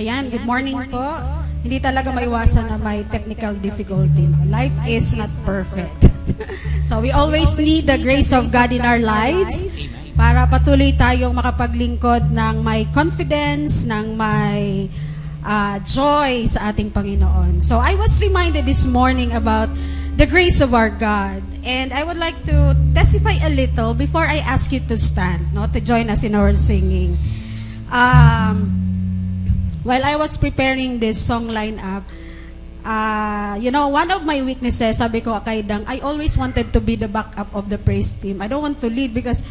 Ayan, good morning po. Hindi talaga maiwasan na may technical difficulty. Life is not perfect. So we always need the grace of God in our lives para patuloy tayong makapaglingkod ng may confidence, ng may joy sa ating Panginoon. So I was reminded this morning about the grace of our God. And I would like to testify a little before I ask you to stand, to join us in our singing. While I was preparing this song lineup, one of my weaknesses, sabi ko kay Dang, I always wanted to be the backup of the praise team. I don't want to lead because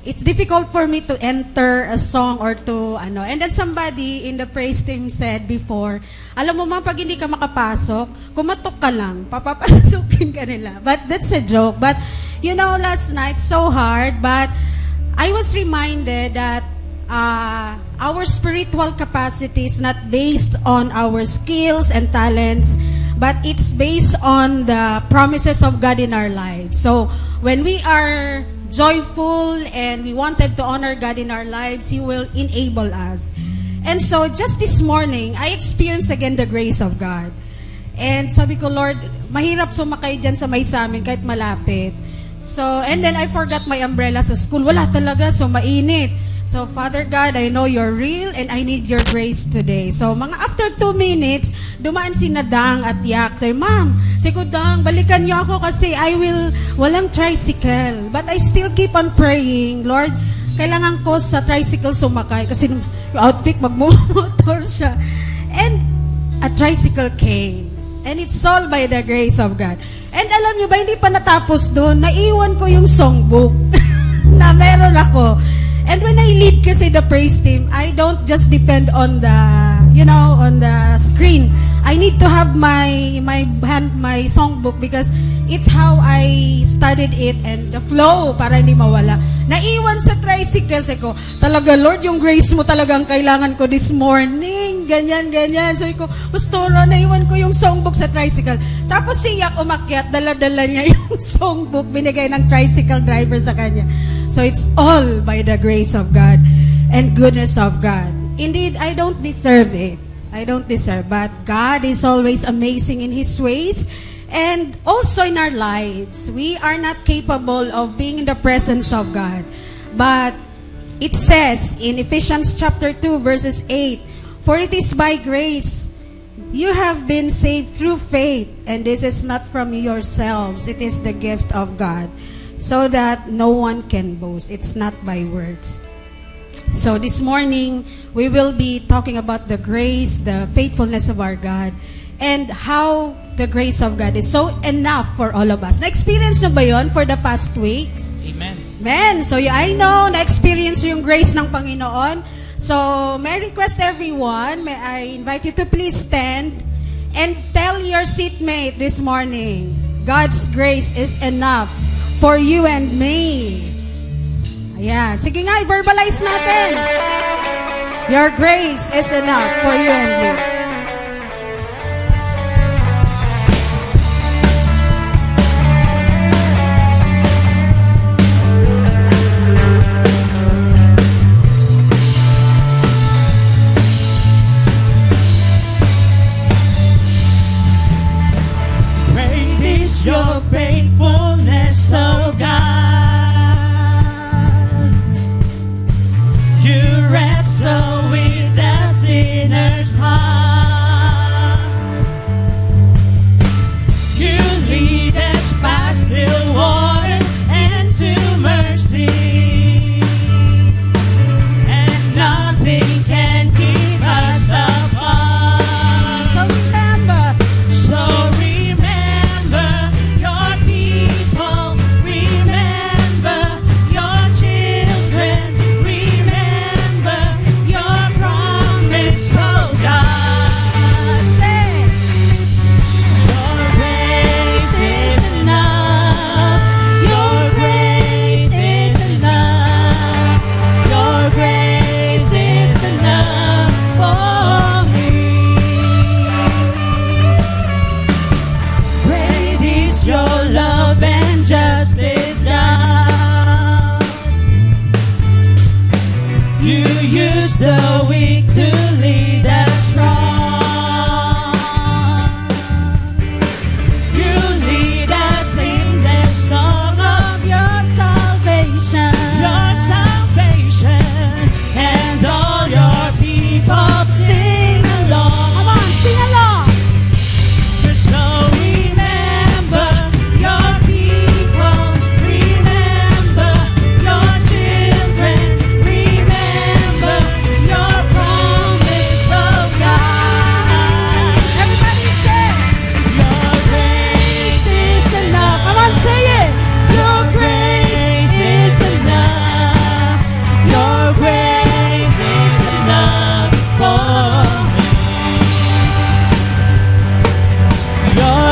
it's difficult for me to enter a song or to And then somebody in the praise team said before, alam mo pag hindi ka makapasok, kumatok ka lang, papapasukin ka nila. But that's a joke. But last night so hard, but I was reminded that our spiritual capacity is not based on our skills and talents, but it's based on the promises of God in our lives. So when we are joyful and we wanted to honor God in our lives, He will enable us. And so just this morning, I experienced again the grace of God. And sabi ko, Lord, mahirap sumakay dyan sa may samin kahit malapit. So, and then I forgot my umbrella sa school. Wala talaga, so mainit. So, Father God, I know you're real and I need your grace today. So, mga after 2 minutes, dumaan si Nadang at Yak. Say, Ma'am, si Dang, balikan niyo ako kasi walang tricycle. But I still keep on praying, Lord, kailangan ko sa tricycle sumakay kasi yung outfit, magmumotor siya. And a tricycle came. And it's all by the grace of God. And alam niyo ba, hindi pa natapos doon, naiwan ko yung songbook na meron ako. And when I lead kasi the praise team, I don't just depend on the, on the screen. I need to have my songbook because it's how I studied it and the flow para hindi mawala. Naiwan sa tricycle, ko, talaga Lord, yung grace mo talagang kailangan ko this morning. Ganyan. So ko, Pastora, naiwan ko yung songbook sa tricycle. Tapos siyak umakyat, dala-dala niya yung songbook, binigay ng tricycle driver sa kanya. So it's all by the grace of God and goodness of God. Indeed, I don't deserve it. But God is always amazing in His ways. And also in our lives, we are not capable of being in the presence of God. But it says in Ephesians chapter 2, verses 8, "For it is by grace you have been saved through faith, and this is not from yourselves, it is the gift of God, so that no one can boast." It's not by words. So this morning, we will be talking about the grace, the faithfulness of our God, and how the grace of God is so enough for all of us. Na-experience na ba yun for the past weeks? Amen. So I know, na-experience yung grace ng Panginoon. So may I request everyone, may I invite you to please stand and tell your seatmate this morning, God's grace is enough for you and me. Ayan. Sige nga, i-verbalize natin. Your grace is enough for you and me. Your faithfulness, oh God. You wrestle with the sinner's heart. You lead us by still waters and to mercy, and nothing can keep us apart. So remember, So remember, your people, remember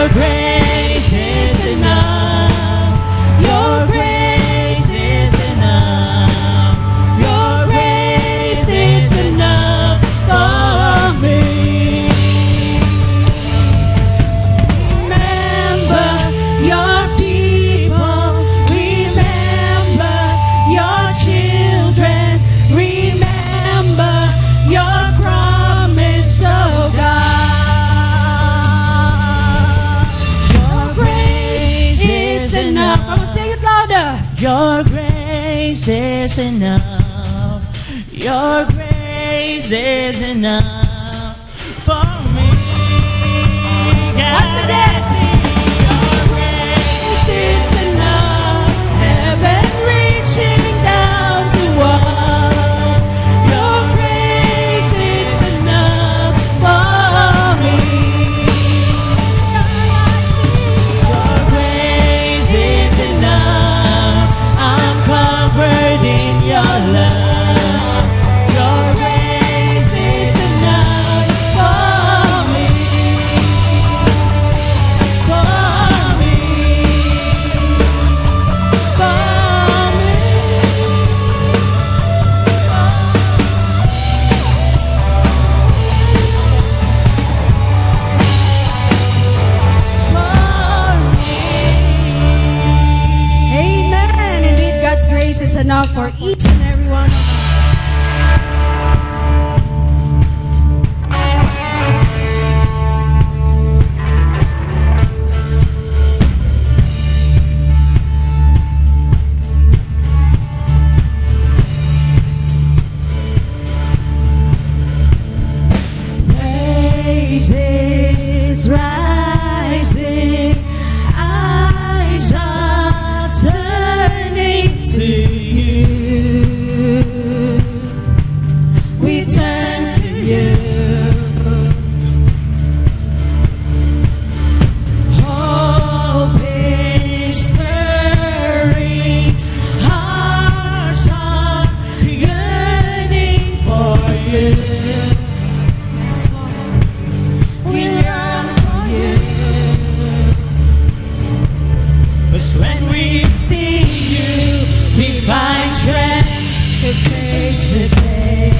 Your grace is enough. Your grace is enough. Your grace is enough for me. Remember your people. Remember your children. Remember your promise, oh God. Your grace is enough. Come on, say it louder. Your grace is enough. Your grace is enough for me. Once again. Your grace It's enough. Heaven reaching down to us. Your grace is enough for me. Your grace is enough. I'm covered in your love. Your grace is enough for me. For me. For me. Amen. Indeed, God's grace is enough for each and every one of us. Praises rising, eyes are turning to you. We turn to you. Hope is stirring, hearts are yearning for you. Yes, Lord. We yearn for you. 'Cause when we see you, we find strength to face the day.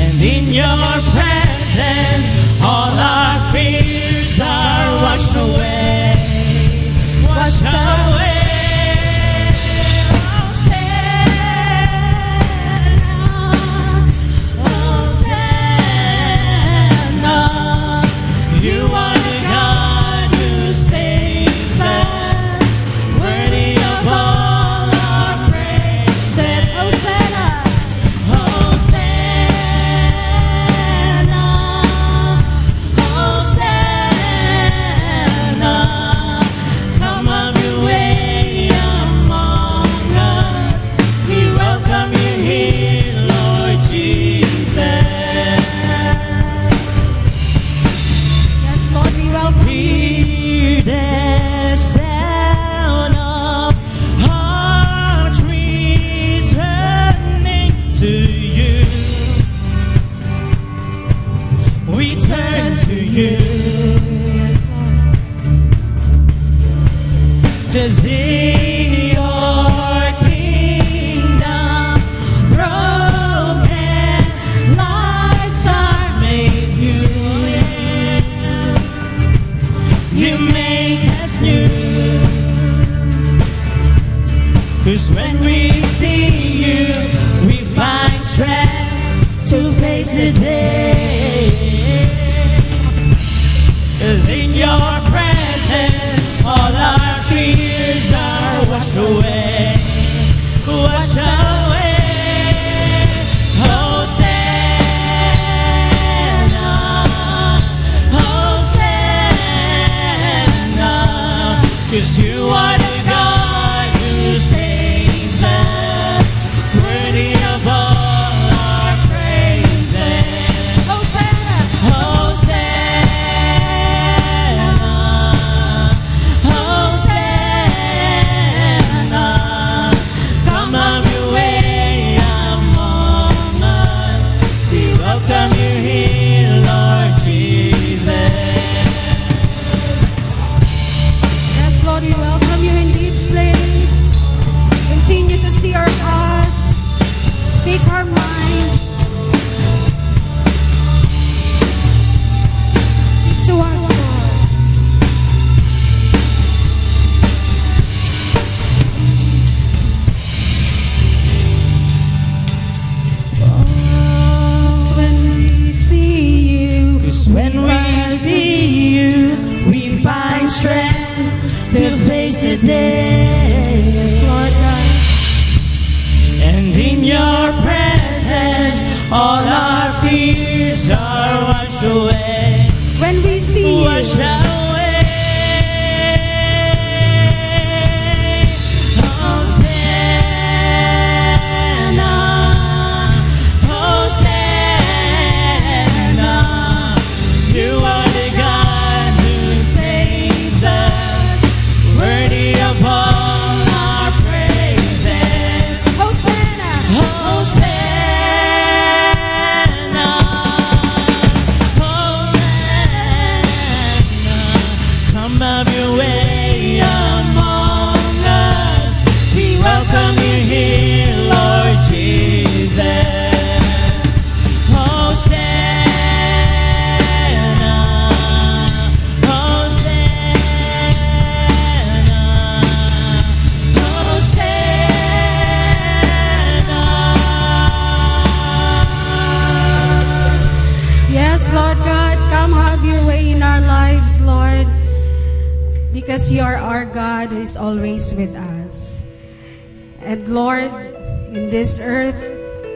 And in your presence, all our fears are washed away. Washed away. Hosanna, you are the God who saves us, worthy of all our praise. Said Hosanna, Hosanna, Hosanna. Come on your way among us. We welcome you here, Lord Jesus. Yes, Lord, we welcome you. Hear the sound of hearts returning to you. We turn to you. Just in your kingdom, broken lives are made new. You make us new. 'Cause when we see you, we find strength to face the day. 'Cause in your presence, all our fears are to us, Lord. It's when we see you, 'Cause when we see you, we find strength to face the day. yes, Lord God. And in your presence, all our fears are washed away. When we see you, Washed away. Hosanna, Hosanna. You are the God who saves us, worthy of all our praises. Hosanna. Hosanna, Hosanna. Come have your way among us. We welcome you here, Lord Jesus. Hosanna, Hosanna, Hosanna. Yes, Lord God, come have your way in our lives, Lord, because you are our God who is always with us. And Lord, in this earth,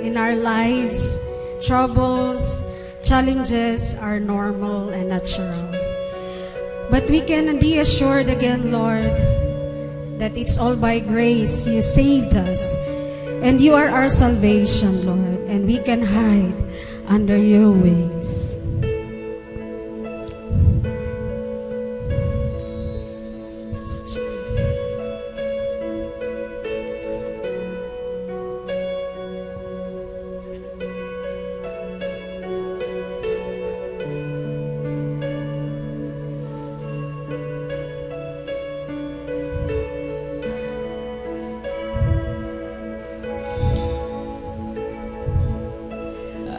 in our lives, troubles, challenges are normal and natural. But we can be assured again, Lord, that it's all by grace. You saved us. And you are our salvation, Lord. And we can hide under your wings.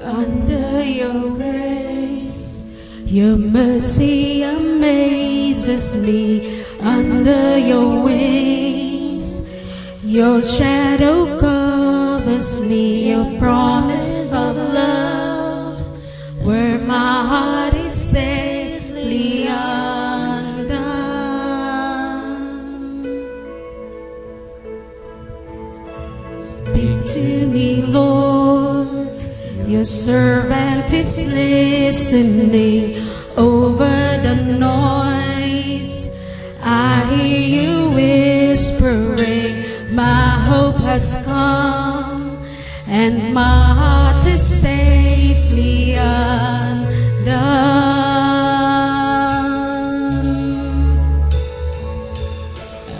Under your grace, your mercy amazes me. Under your wings, your shadow covers me. Your promises of love, where my heart is safely undone. Speak to me, Lord. Your servant is listening over the noise. I hear you whispering, my hope has come, and my heart is safely undone.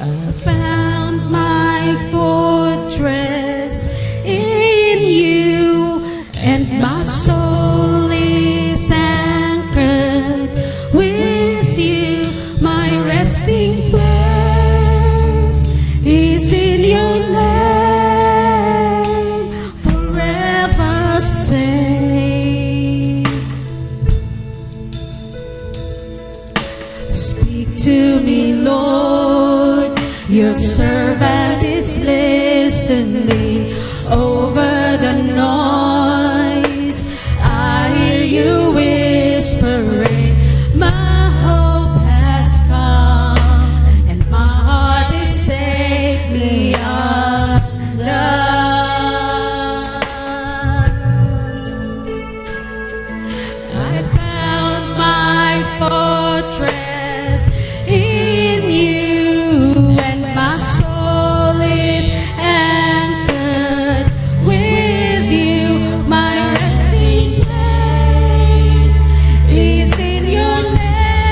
I found my fortress in you, and my soul is anchored with you. My resting place is in your name, forever safe. Speak to me, Lord. Your servant is listening over the noise. I hear you whispering, my hope has come, and my heart is safely undone. I found my fortress in you, and my soul is anchored with you. My resting place is in your name,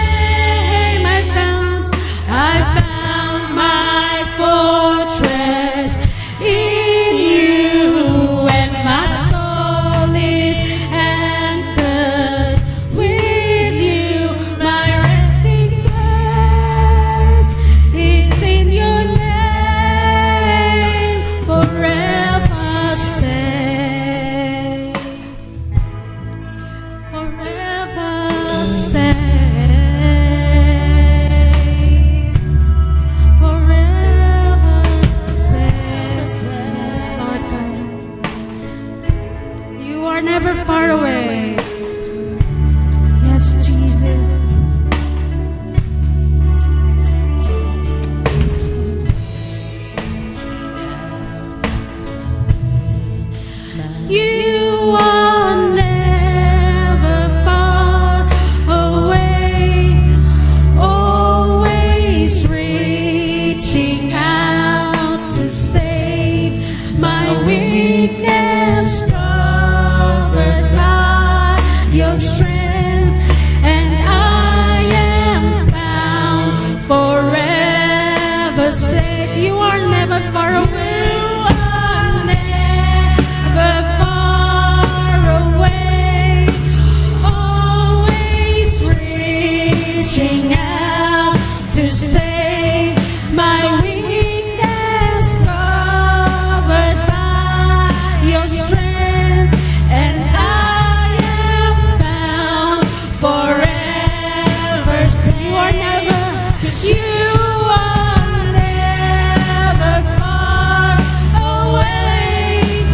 reaching out to save my weakness, covered by your strength, and I am found forever. You are never, 'cause you are never far away,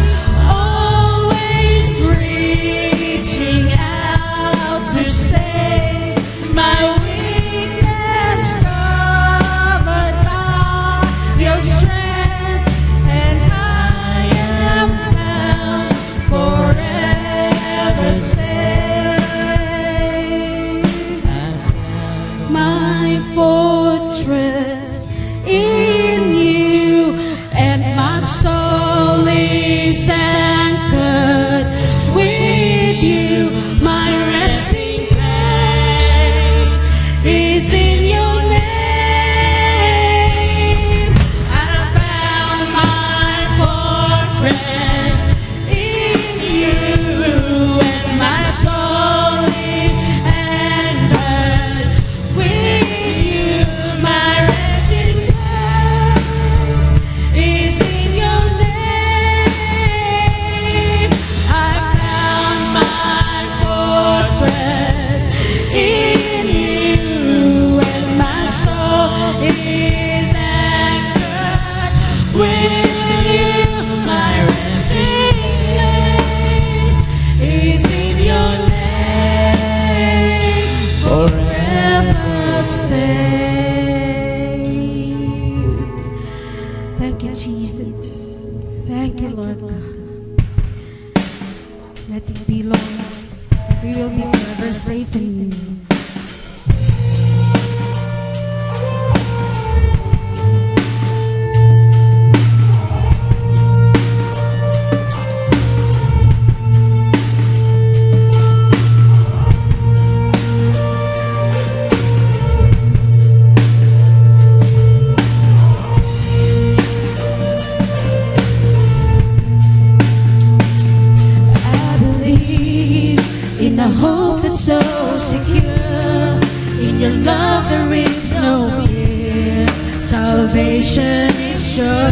always reaching out to save my weakness, covered by your strength, and I am found forever safe. My fortress in you, and my soul is anchored with you. My resting place is in your name. I found my fortress in you, and my soul is anchored with you. My resting place is in your name. I found my fortress in you, and my soul is anchored with you. My resting place is in your name, forever safe. Thank you, Jesus. Thank you, Lord God. Let it be, Lord. We will be forever safe in you. I believe in a hope that's so secure. In your love there is no fear. Salvation is sure.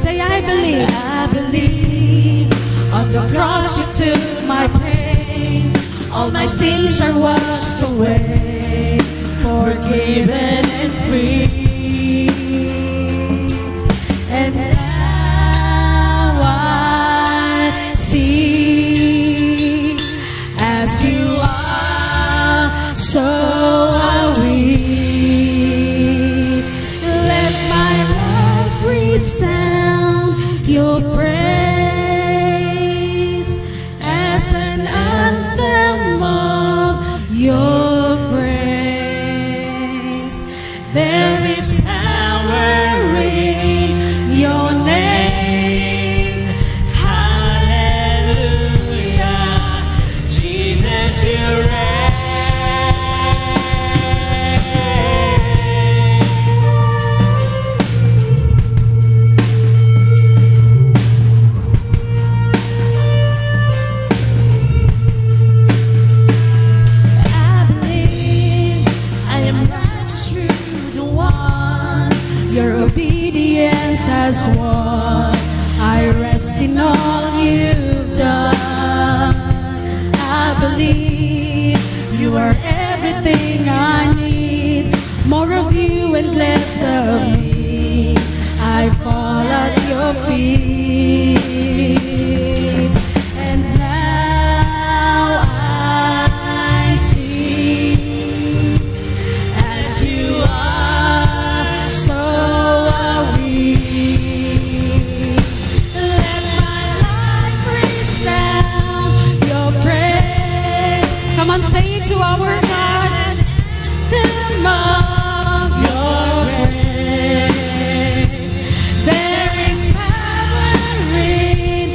Say, I believe. I believe. On the cross you took my pain. All my sins are washed away, forgiven and free. And now I see, as you are, so are we. Let my life resound your praise as an anthem of your grace. There is power in your name. Hallelujah. Jesus, you reign. I believe I am righteous through the one. Your obedience has won. I rest in all you've done. I believe you are everything I need. More of you and less of me. I fall at your feet. And now I see, as you are, so are we. Let my life resound your praise. Come on, say it to our God. Them of your grace. There is power in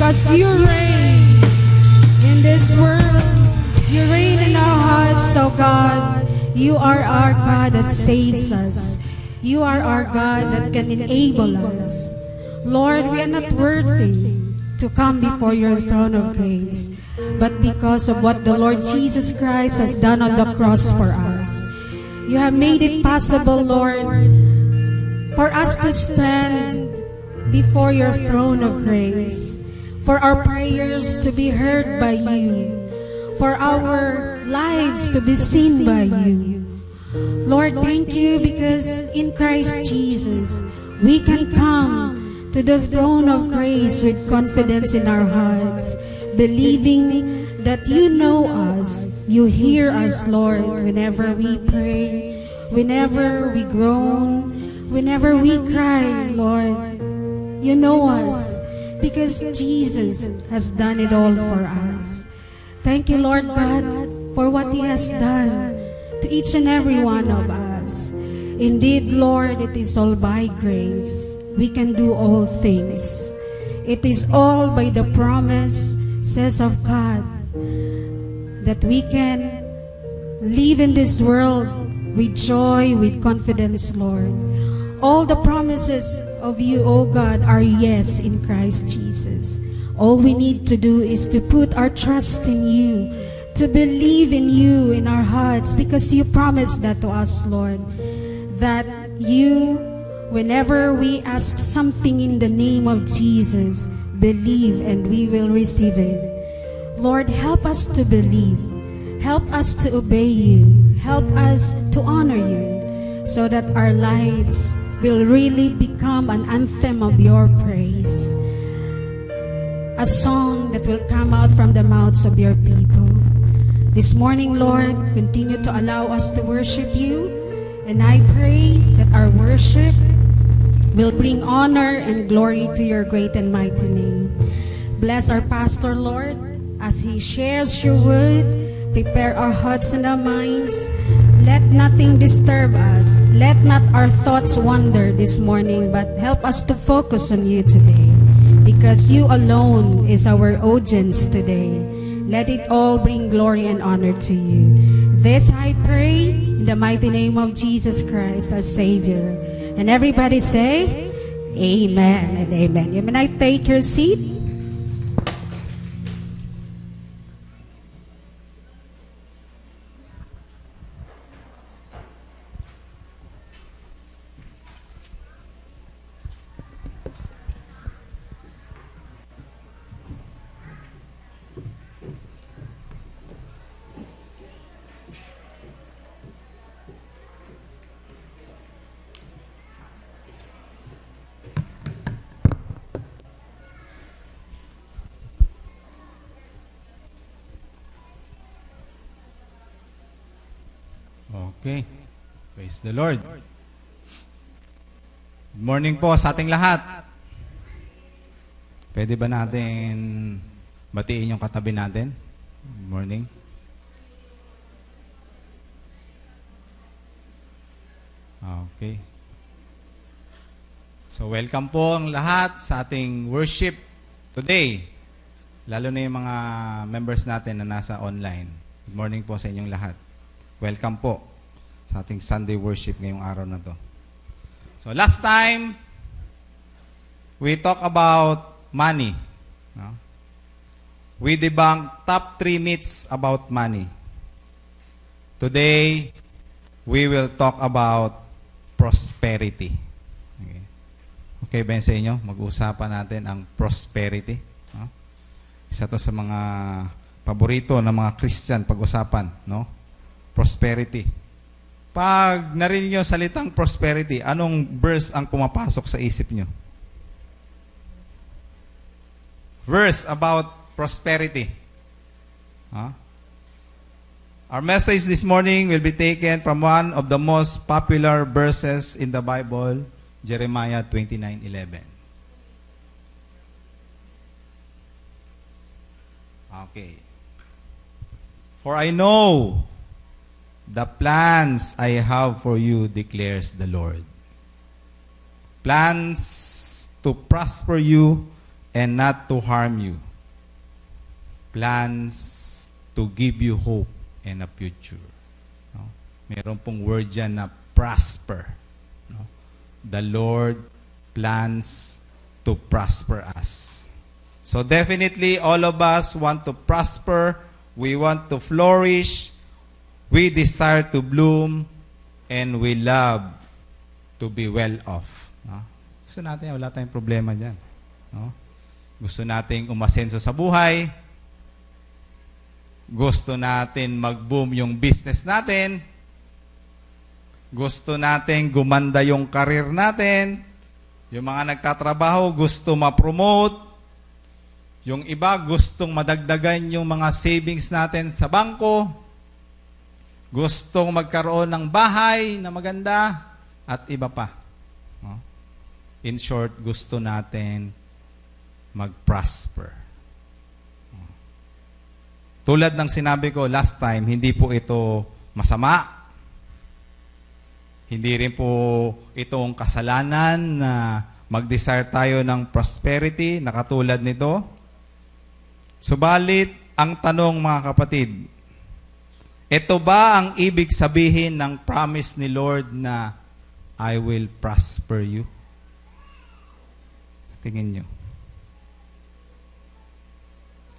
because you reign in this world. You reign in our hearts, oh God. You are our God that saves us. You are our God that can enable us. Lord, we are not worthy to come before your throne of grace, but because of what the Lord Jesus Christ has done on the cross for us. You have made it possible, Lord, for us to stand before your throne of grace, for our prayers to be heard by you, for our lives to be seen by you. Lord, thank you because in Christ Jesus, we can come to the throne of grace with confidence in our hearts, believing that you know us, you hear us, Lord, whenever we pray, whenever we groan, whenever we cry, Lord. You know us because Jesus has done it all for us. Thank you, Lord God, for what He has done to each and every one of us. Indeed, Lord, it is all by grace. We can do all things. It is all by the promises of God that we can live in this world with joy, with confidence, Lord. All the promises of you, O God, are yes in Christ Jesus. All we need to do is to put our trust in you, to believe in you in our hearts, because you promised that to us, Lord, that you, whenever we ask something in the name of Jesus, believe and we will receive it. Lord, help us to believe. Help us to obey you. Help us to honor you, so that our lives will really become an anthem of your praise, a song that will come out from the mouths of your people. This morning, Lord, continue to allow us to worship you, and I pray that our worship will bring honor and glory to your great and mighty name. Bless our pastor, Lord, as he shares your word. Prepare our hearts and our minds. Let nothing disturb us. Let not our thoughts wander this morning, but help us to focus on you today, because you alone is our audience today. Let it all bring glory and honor to you. This I pray in the mighty name of Jesus Christ, our Savior. And everybody say, Amen and amen. You may now take your seat. Okay. Praise the Lord. Good morning po sa ating lahat. Pwede ba natin batiin yung katabi natin? Good morning. Okay. So welcome po ang lahat sa ating worship today. Lalo na yung mga members natin na nasa online. Good morning po sa inyong lahat. Welcome po sa ating Sunday worship ngayong araw na to. So last time, we talk about money. No? We debunked top 3 myths about money. Today, we will talk about prosperity. Okay, okay ba yun sa inyo? Mag-uusapan natin ang prosperity. No? Isa to sa mga paborito ng mga Christian pag-usapan. No? Prosperity. Pag narinig nyo salitang prosperity, anong verse ang pumapasok sa isip nyo? Verse about prosperity. Huh? Our message this morning will be taken from one of the most popular verses in the Bible, Jeremiah 29:11. Okay. For I know the plans I have for you, declares the Lord. Plans to prosper you and not to harm you. Plans to give you hope and a future. No? Meron pong word dyan na prosper. No? The Lord plans to prosper us. So definitely, all of us want to prosper. We want to flourish. We desire to bloom. And we love to be well off. No? Gusto natin, wala tayong problema dyan. No? Gusto nating umasenso sa buhay. Gusto natin mag-boom yung business natin. Gusto natin gumanda yung career natin. Yung mga nagtatrabaho, gusto ma-promote. Yung iba, gustong madagdagan yung mga savings natin sa bangko. Gustong magkaroon ng bahay na maganda at iba pa. No? In short, gusto natin mag-prosper. Tulad ng sinabi ko last time, hindi po ito masama. Hindi rin po itong kasalanan na mag-desire tayo ng prosperity na katulad nito. Subalit, ang tanong mga kapatid, ito ba ang ibig sabihin ng promise ni Lord na I will prosper you? Tingin nyo.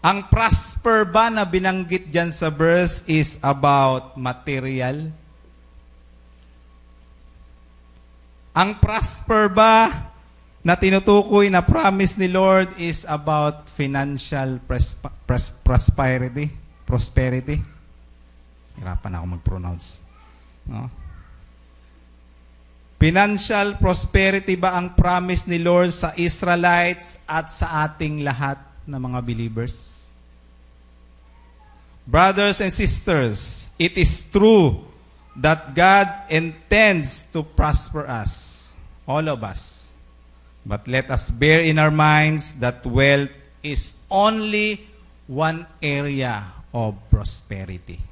Ang prosper ba na binanggit dyan sa verse is about material? Ang prosper ba na tinutukoy na promise ni Lord is about financial prosperity? Hirapan ako mag-pronounce. No? Financial prosperity ba ang promise ni Lord sa Israelites at sa ating lahat na mga believers? Brothers and sisters, it is true that God intends to prosper us, all of us. But let us bear in our minds that wealth is only one area of prosperity.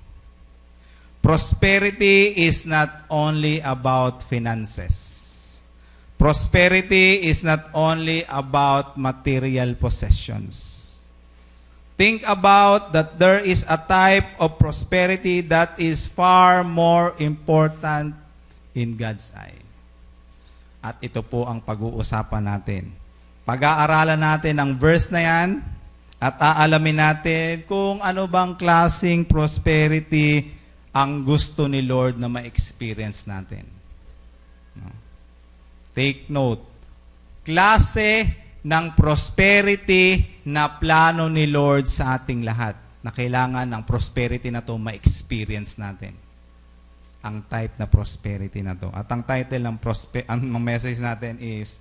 Prosperity is not only about finances. Prosperity is not only about material possessions. Think about that there is a type of prosperity that is far more important in God's eye. At ito po ang pag-uusapan natin. Pag-aaralan natin ang verse na yan at aalamin natin kung ano bang klaseng prosperity ang gusto ni Lord na ma-experience natin. No? Take note. Klase ng prosperity na plano ni Lord sa ating lahat na kailangan ng prosperity na to ma-experience natin. Ang type na prosperity na to. At ang title ng ang message natin is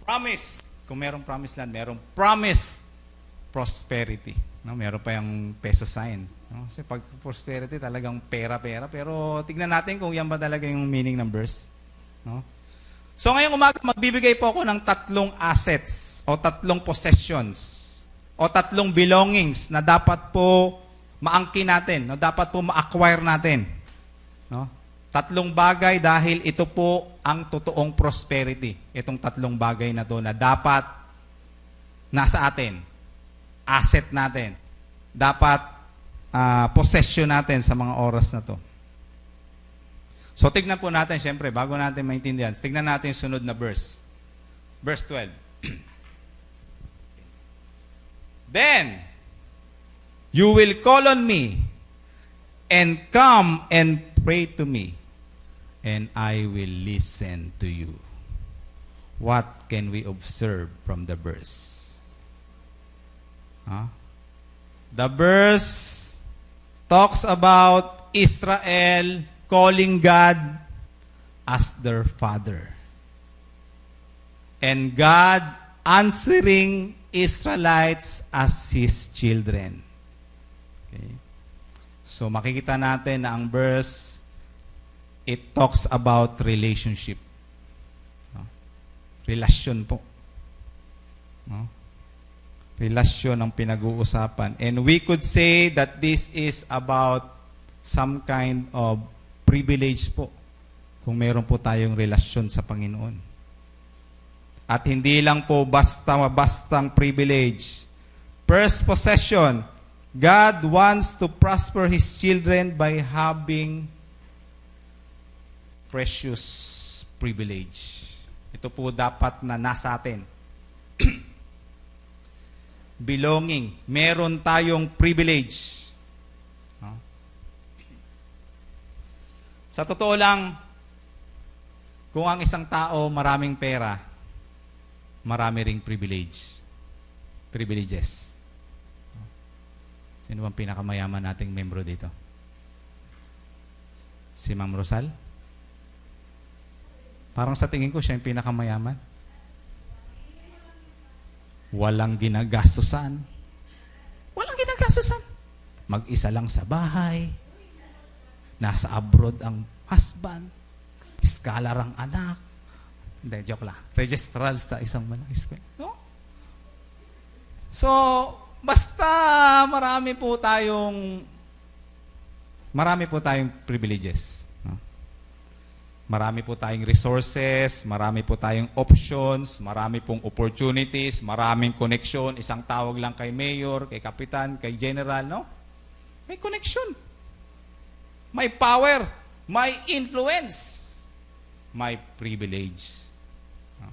Promise. Kung merong promise land, merong promised prosperity. No, meron pa yung peso sign. No? Kasi pag prosperity, talagang pera-pera. Pero tignan natin kung yan ba talaga yung meaning ng verse. No? So ngayong umaga, magbibigay po ako ng 3 assets o 3 possessions o 3 belongings na dapat po maangkin natin, no? Dapat po ma-acquire natin. No? 3 bagay dahil ito po ang totoong prosperity. Itong 3 bagay na to na dapat nasa atin. Asset natin. Dapat possession natin sa mga oras na to. So, tignan po natin, syempre, bago natin maintindihan, tignan natin yung sunod na verse. Verse 12. Then, you will call on me and come and pray to me, and I will listen to you. What can we observe from the verse? The verse talks about Israel calling God as their father. And God answering Israelites as His children. Okay. So makikita natin na ang verse, it talks about relationship. No? Relasyon po. No? Relasyon ang pinag-uusapan. And we could say that this is about some kind of privilege po kung meron po tayong relasyon sa Panginoon. At hindi lang po basta-bastang privilege. First possession, God wants to prosper His children by having precious privilege. Ito po dapat na nasa atin. Belonging. Meron tayong privilege. No? Sa totoo lang, kung ang isang tao maraming pera, marami ring privileges. Sino bang pinakamayaman nating membro dito? Si Ma'am Rosal? Parang sa tingin ko siya yung pinakamayaman. Walang ginagastusan. Walang ginagastusan. Mag-isa lang sa bahay. Nasa abroad ang husband. Scholar ang anak. Hindi, joke lang. Registral sa isang malaking school. No? So, basta marami po tayong privileges. No? Marami po tayong resources, marami po tayong options, marami pong opportunities, maraming connection. Isang tawag lang kay mayor, kay kapitan, kay general, no? May connection. May power, may influence, may privilege. No?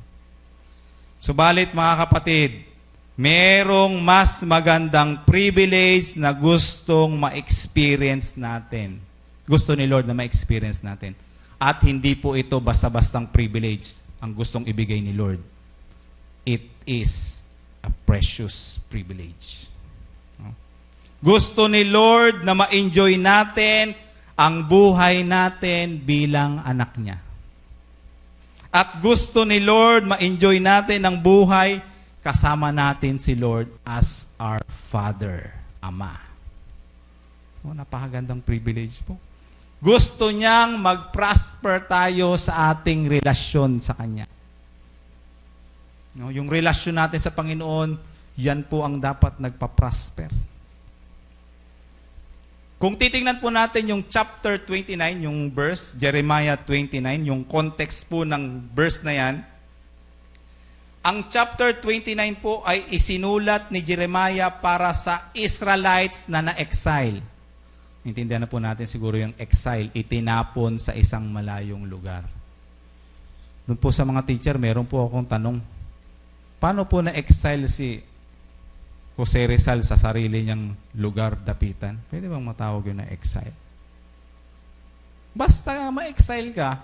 Subalit mga kapatid, merong mas magandang privilege na gustong ma-experience natin. Gusto ni Lord na ma-experience natin. At hindi po ito basta-bastang privilege ang gustong ibigay ni Lord. It is a precious privilege. Gusto ni Lord na ma-enjoy natin ang buhay natin bilang anak niya. At gusto ni Lord ma-enjoy natin ang buhay kasama natin si Lord as our Father, Ama. So, napakagandang privilege po. Gusto niyang mag-prosper tayo sa ating relasyon sa Kanya. No, yung relasyon natin sa Panginoon, yan po ang dapat nagpa-prosper. Kung titingnan po natin yung chapter 29, yung verse, Jeremiah 29, yung context po ng verse na yan, ang chapter 29 po ay isinulat ni Jeremiah para sa Israelites na na-exile. Intindihan na po natin siguro yung exile, itinapon sa isang malayong lugar. Doon po sa mga teacher, meron po akong tanong. Paano po na-exile si Jose Rizal sa sarili niyang lugar, dapitan? Pwede bang matawag yun na exile? Basta ma-exile ka,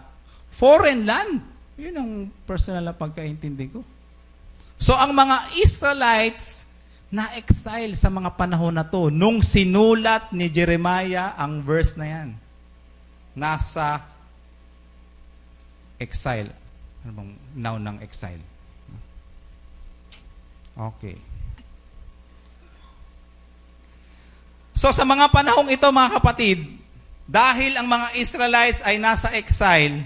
foreign land. Yun ang personal na pagkaintindi ko. So, ang mga Israelites na-exile sa mga panahon na to, nung sinulat ni Jeremiah ang verse na yan, nasa exile. Ano bang noun ng exile? Okay. So, sa mga panahong ito, mga kapatid, dahil ang mga Israelites ay nasa exile,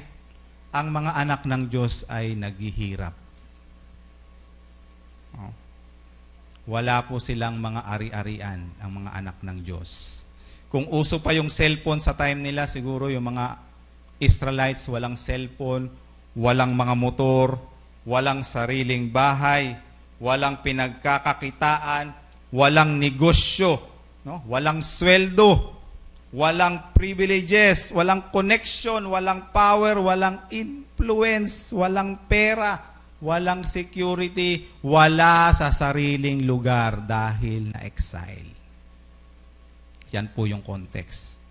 ang mga anak ng Diyos ay naghihirap. Wala po silang mga ari-arian ang mga anak ng Diyos. Kung uso pa yung cellphone sa time nila, siguro yung mga Israelites walang cellphone, walang mga motor, walang sariling bahay, walang pinagkakakitaan, walang negosyo, no? Walang sweldo, walang privileges, walang connection, walang power, walang influence, walang pera, walang security, wala sa sariling lugar dahil na-exile. Yan po yung context.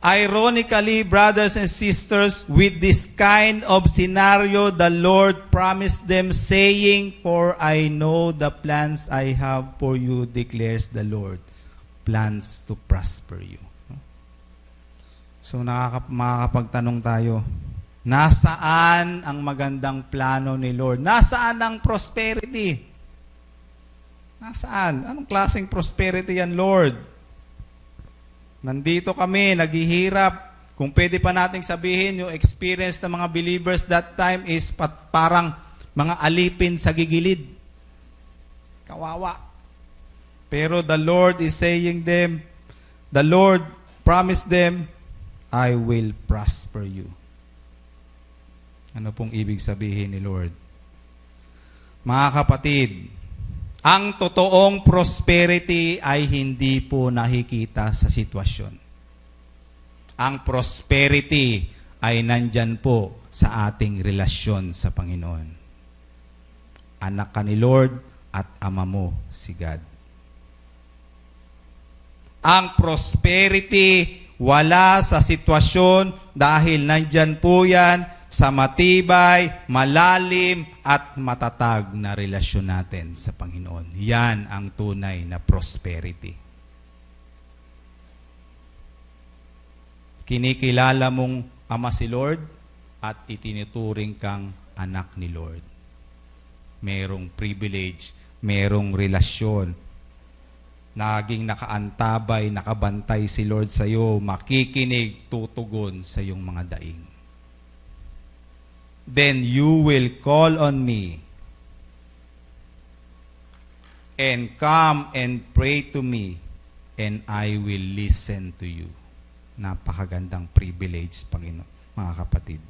Ironically, brothers and sisters, with this kind of scenario, the Lord promised them, saying, "For I know the plans I have for you, declares the Lord, plans to prosper you." So, makakapagtanong tayo, nasaan ang magandang plano ni Lord? Nasaan ang prosperity? Nasaan? Anong klaseng prosperity yan, Lord? Nandito kami, naghihirap. Kung pwede pa nating sabihin, yung experience ng mga believers that time is parang mga alipin sa gigilid. Kawawa. Pero the Lord is saying them, the Lord promised them, I will prosper you. Ano pong ibig sabihin ni Lord? Mga kapatid, ang totoong prosperity ay hindi po nakikita sa sitwasyon. Ang prosperity ay nandyan po sa ating relasyon sa Panginoon. Anak ka ni Lord at ama mo si God. Ang prosperity wala sa sitwasyon dahil nandyan po yan sa matibay, malalim, at matatag na relasyon natin sa Panginoon. Yan ang tunay na prosperity. Kinikilala mong ama si Lord at itinuturing kang anak ni Lord. Merong privilege, merong relasyon. Naging nakaantabay, nakabantay si Lord sa iyo, makikinig, tutugon sa iyong mga daing. Then you will call on me and come and pray to me and I will listen to you. Napakagandang privilege, Panginoon, mga kapatid.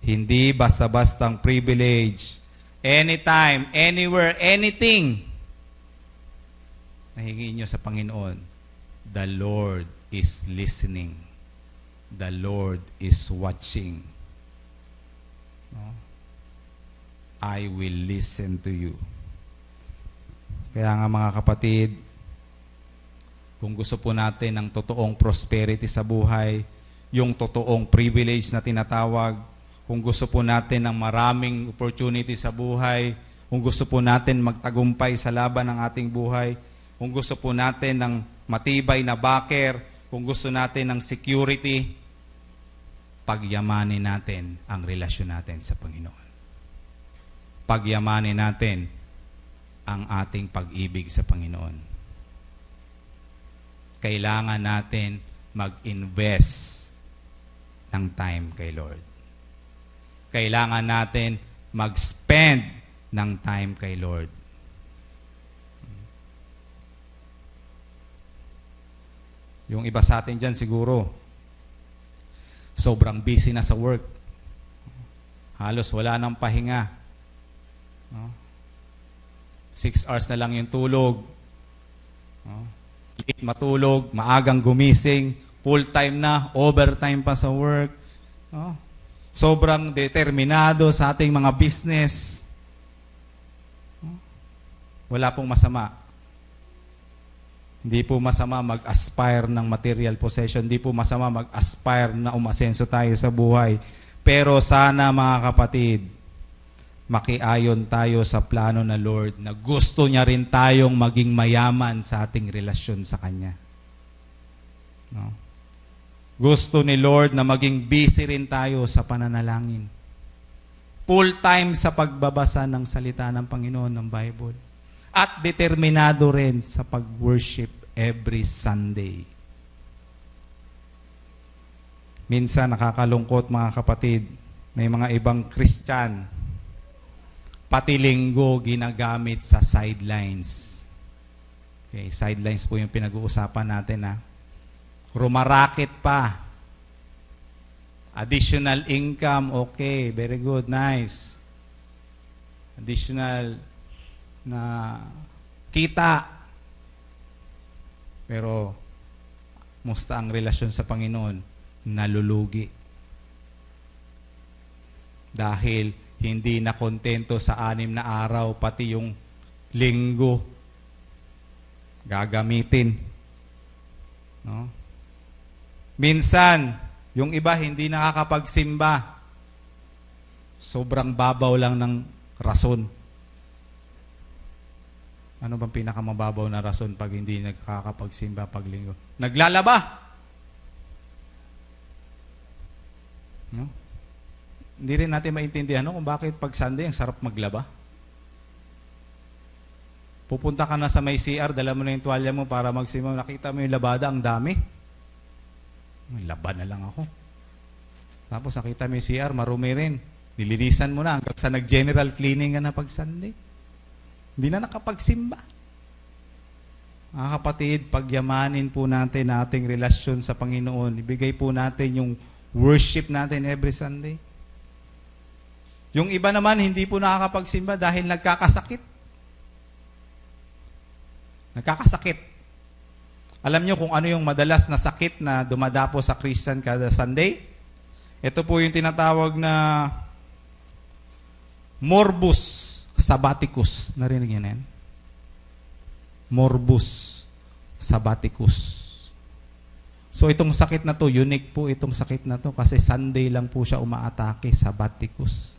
Hindi basta-bastang privilege. Anytime, anywhere, anything na hingin nyo sa Panginoon, the Lord is listening. The Lord is watching. No? I will listen to you. Kaya nga mga kapatid, kung gusto po natin ng totoong prosperity sa buhay, yung totoong privilege na tinatawag, kung gusto po natin ng maraming opportunity sa buhay, kung gusto po natin magtagumpay sa laban ng ating buhay, kung gusto po natin ng matibay na backer, kung gusto natin ng security, pagyamanin natin ang relasyon natin sa Panginoon. Pagyamanin natin ang ating pag-ibig sa Panginoon. Kailangan natin mag-invest ng time kay Lord. Kailangan natin mag-spend ng time kay Lord. Yung iba sa atin dyan siguro, sobrang busy na sa work. Halos wala nang pahinga. 6 hours na lang yung tulog. Late matulog, maagang gumising, full-time na, overtime pa sa work. Sobrang determinado sa ating mga business. Wala pong masama. Hindi po masama mag-aspire ng material possession. Hindi po masama mag-aspire na umasenso tayo sa buhay. Pero sana mga kapatid, makiayon tayo sa plano na Lord na gusto niya rin tayong maging mayaman sa ating relasyon sa Kanya. No? Gusto ni Lord na maging busy rin tayo sa pananalangin. Full time sa pagbabasa ng salita ng Panginoon ng Bible. At determinado rin sa pag-worship every Sunday. Minsan nakakalungkot mga kapatid, may mga ibang Christian, pati linggo ginagamit sa sidelines. Okay, sidelines po yung pinag-uusapan natin ha. Rumaraket pa. Additional income, okay, very good, nice. Additional na kita. Pero musta ang relasyon sa Panginoon? Nalulugi. Dahil hindi na kontento sa 6 na araw, pati yung linggo gagamitin. No? Minsan, yung iba hindi nakakapagsimba. Sobrang babaw lang ng rason. Ano bang pinakamababaw na rason pag hindi nakakapagsimba pag linggo? Naglalaba. No? Hindi rin natin maintindihan kung bakit pag Sunday ang sarap maglaba. Pupunta ka na sa may CR, dala mo na yung tuwalya mo para magsimba. Nakita mo yung labada, ang dami. May laba na lang ako. Tapos nakita mo yung CR, marumi rin. Nililisan mo na hanggang sa nag-general cleaning ka na pag Sunday. Hindi na nakapagsimba. Mga kapatid, pagyamanin po natin ang ating relasyon sa Panginoon. Ibigay po natin yung worship natin every Sunday. Yung iba naman, hindi po nakakapagsimba dahil nagkakasakit. Nagkakasakit. Alam nyo kung ano yung madalas na sakit na dumadapo sa Christian kada Sunday? Ito po yung tinatawag na morbus sabbaticus. Narinig yun yan? Morbus sabbaticus. So itong sakit na to, unique po itong sakit na to kasi Sunday lang po siya umaatake, sabbaticus.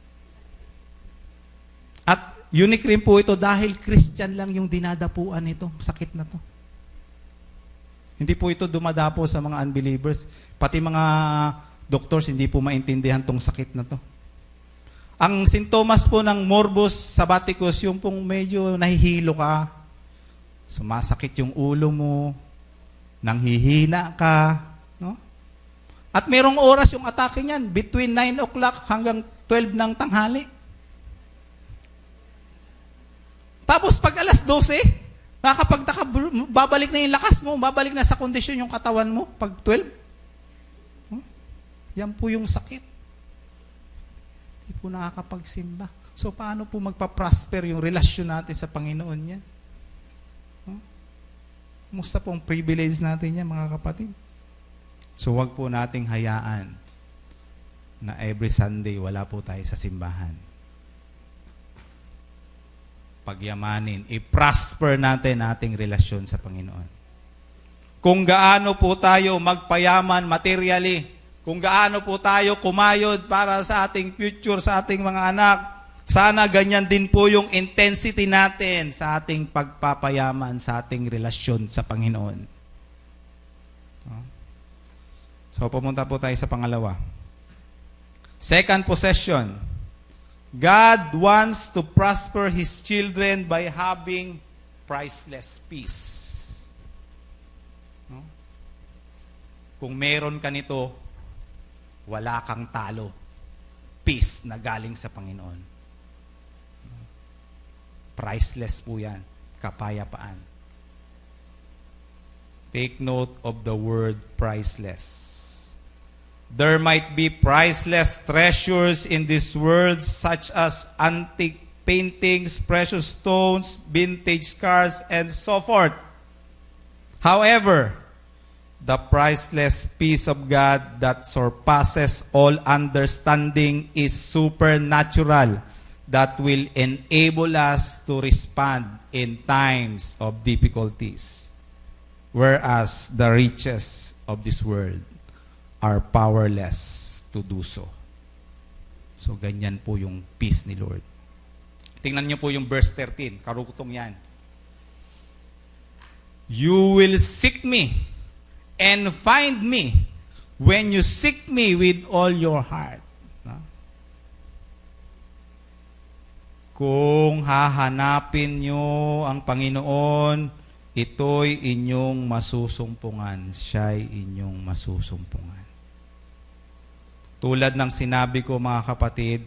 At unique rin po ito dahil Christian lang yung dinadapuan ito, sakit na to. Hindi po ito dumadapo sa mga unbelievers. Pati mga doctors hindi po maintindihan tong sakit na to. Ang sintomas po ng morbus sabbaticus, yung pong medyo nahihilo ka, sumasakit yung ulo mo, nanghihina ka, no? At merong oras yung atake niyan, between 9 o'clock hanggang 12 ng tanghali. Tapos pag alas 12, nakakapagtaka, babalik na yung lakas mo, babalik na sa kondisyon yung katawan mo pag 12. Yan po yung sakit. Hindi po nakakapagsimba. So paano po magpa-prosper yung relasyon natin sa Panginoon niya? Musta pong privilege natin yan, mga kapatid? So wag po nating hayaan na every Sunday wala po tayo sa simbahan. Pagyamanin, i-prosper natin ating relasyon sa Panginoon. Kung gaano po tayo magpayaman materially, kung gaano po tayo kumayod para sa ating future, sa ating mga anak, sana ganyan din po yung intensity natin sa ating pagpapayaman, sa ating relasyon sa Panginoon. So, pumunta po tayo sa pangalawa. Second possession. God wants to prosper His children by having priceless peace. Kung meron ka nito, wala kang talo. Peace na galing sa Panginoon. Priceless po yan. Kapayapaan. Take note of the word priceless. There might be priceless treasures in this world such as antique paintings, precious stones, vintage cars, and so forth. However, the priceless peace of God that surpasses all understanding is supernatural, that will enable us to respond in times of difficulties, whereas the riches of this world are powerless to do so. So, ganyan po yung peace ni Lord. Tingnan niyo po yung verse 13, karugtong yan. You will seek me and find me when you seek me with all your heart. Kung hahanapin nyo ang Panginoon, ito'y inyong masusumpungan. Siya'y inyong masusumpungan. Tulad ng sinabi ko, mga kapatid,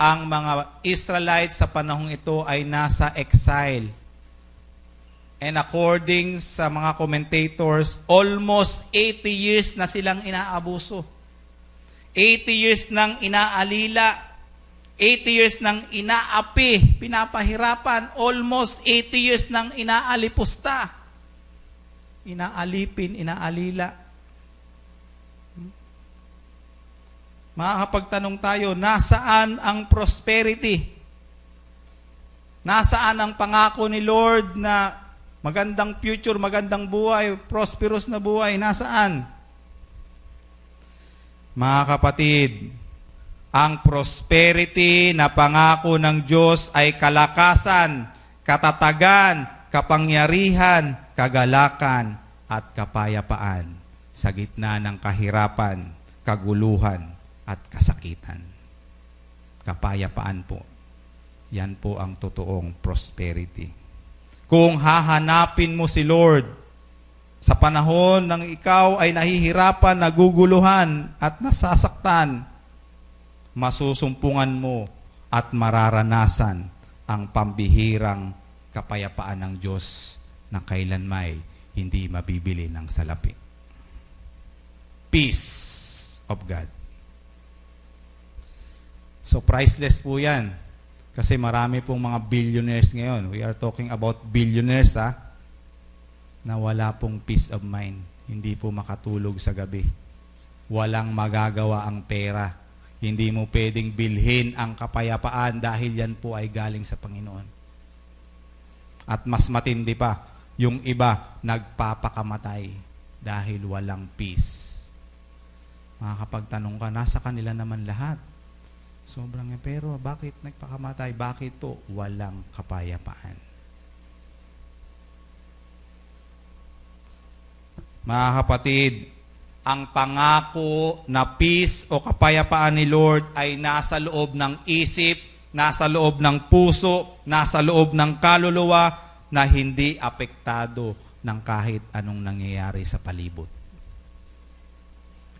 ang mga Israelites sa panahong ito ay nasa exile. And according sa mga commentators, almost 80 years na silang inaabuso. 80 years nang inaalila. 80 years nang inaapi, pinapahirapan. Almost 80 years nang inaalipusta. Inaalipin, inaalila. Makakapagtanong tayo, nasaan ang prosperity? Nasaan ang pangako ni Lord na magandang future, magandang buhay, prosperous na buhay? Nasaan? Mga kapatid, ang prosperity na pangako ng Diyos ay kalakasan, katatagan, kapangyarihan, kagalakan, at kapayapaan sa gitna ng kahirapan, kaguluhan, at kasakitan. Kapayapaan po. Yan po ang totoong prosperity. Kung hahanapin mo si Lord sa panahon ng ikaw ay nahihirapan, naguguluhan, at nasasaktan, masusumpungan mo at mararanasan ang pambihirang kapayapaan ng Diyos na kailanmay hindi mabibili ng salapi. Peace of God. So priceless po yan. Kasi marami pong mga billionaires ngayon. We are talking about billionaires na wala pong peace of mind. Hindi po makatulog sa gabi. Walang magagawa ang pera. Hindi mo pwedeng bilhin ang kapayapaan dahil yan po ay galing sa Panginoon. At mas matindi pa, yung iba nagpapakamatay dahil walang peace. Makakapagtanong ka, nasa kanila naman lahat. Sobrang pero bakit nagpakamatay? Bakit po? Walang kapayapaan. Mga kapatid, ang pangako na peace o kapayapaan ni Lord ay nasa loob ng isip, nasa loob ng puso, nasa loob ng kaluluwa na hindi apektado ng kahit anong nangyayari sa palibot.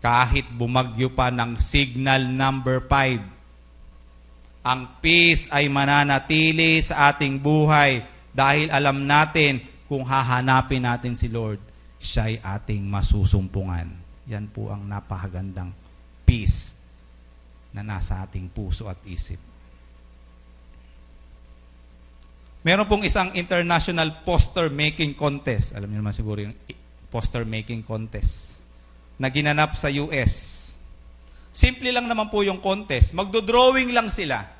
Kahit bumagyo pa ng signal number 5, ang peace ay mananatili sa ating buhay dahil alam natin kung hahanapin natin si Lord, siya'y ating masusumpungan. Yan po ang napakagandang peace na nasa ating puso at isip. Meron pong isang international poster making contest. Alam niyo naman siguro yung poster making contest na ginanap sa US. Simple lang naman po yung contest. Magdo-drawing lang sila.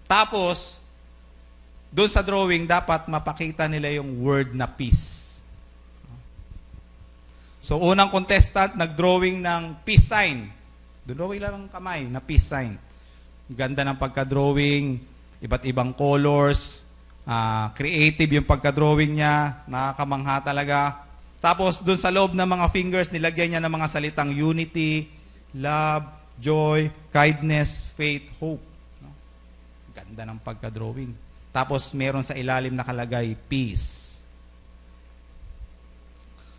Tapos, doon sa drawing, dapat mapakita nila yung word na peace. So, unang contestant, nag-drawing ng peace sign. Drawing lang ng kamay na peace sign. Ganda ng pagka-drawing, iba't ibang colors, creative yung pagka-drawing niya, nakakamangha talaga. Tapos, dun sa loob ng mga fingers, nilagyan niya ng mga salitang unity, love, joy, kindness, faith, hope. Ganda ng pagka-drawing. Tapos, meron sa ilalim nakalagay, peace.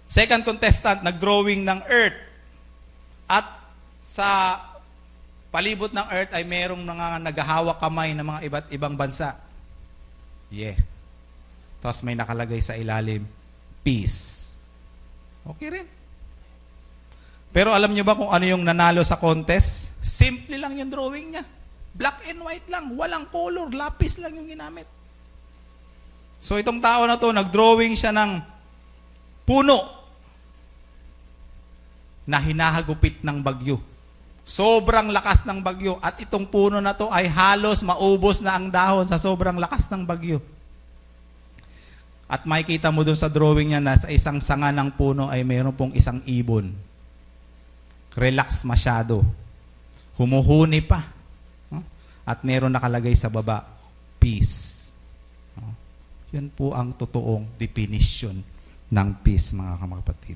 Second contestant, nag-drawing ng earth. At sa palibot ng earth ay merong mga naghahawak kamay ng mga iba't ibang bansa. Yeah. Tapos may nakalagay sa ilalim, peace. Okay rin. Pero alam niyo ba kung ano yung nanalo sa contest? Simple lang yung drawing niya. Black and white lang. Walang color. Lapis lang yung ginamit. So itong tao na to, nag-drawing siya ng puno na hinahagupit ng bagyo. Sobrang lakas ng bagyo. At itong puno na to ay halos maubos na ang dahon sa sobrang lakas ng bagyo. At makikita mo doon sa drawing niya na sa isang sanga ng puno ay mayroon pong isang ibon. Relax masyado. Humuhuni pa. At meron nakalagay sa baba, peace. Yan po ang totoong definition ng peace, mga kapatid.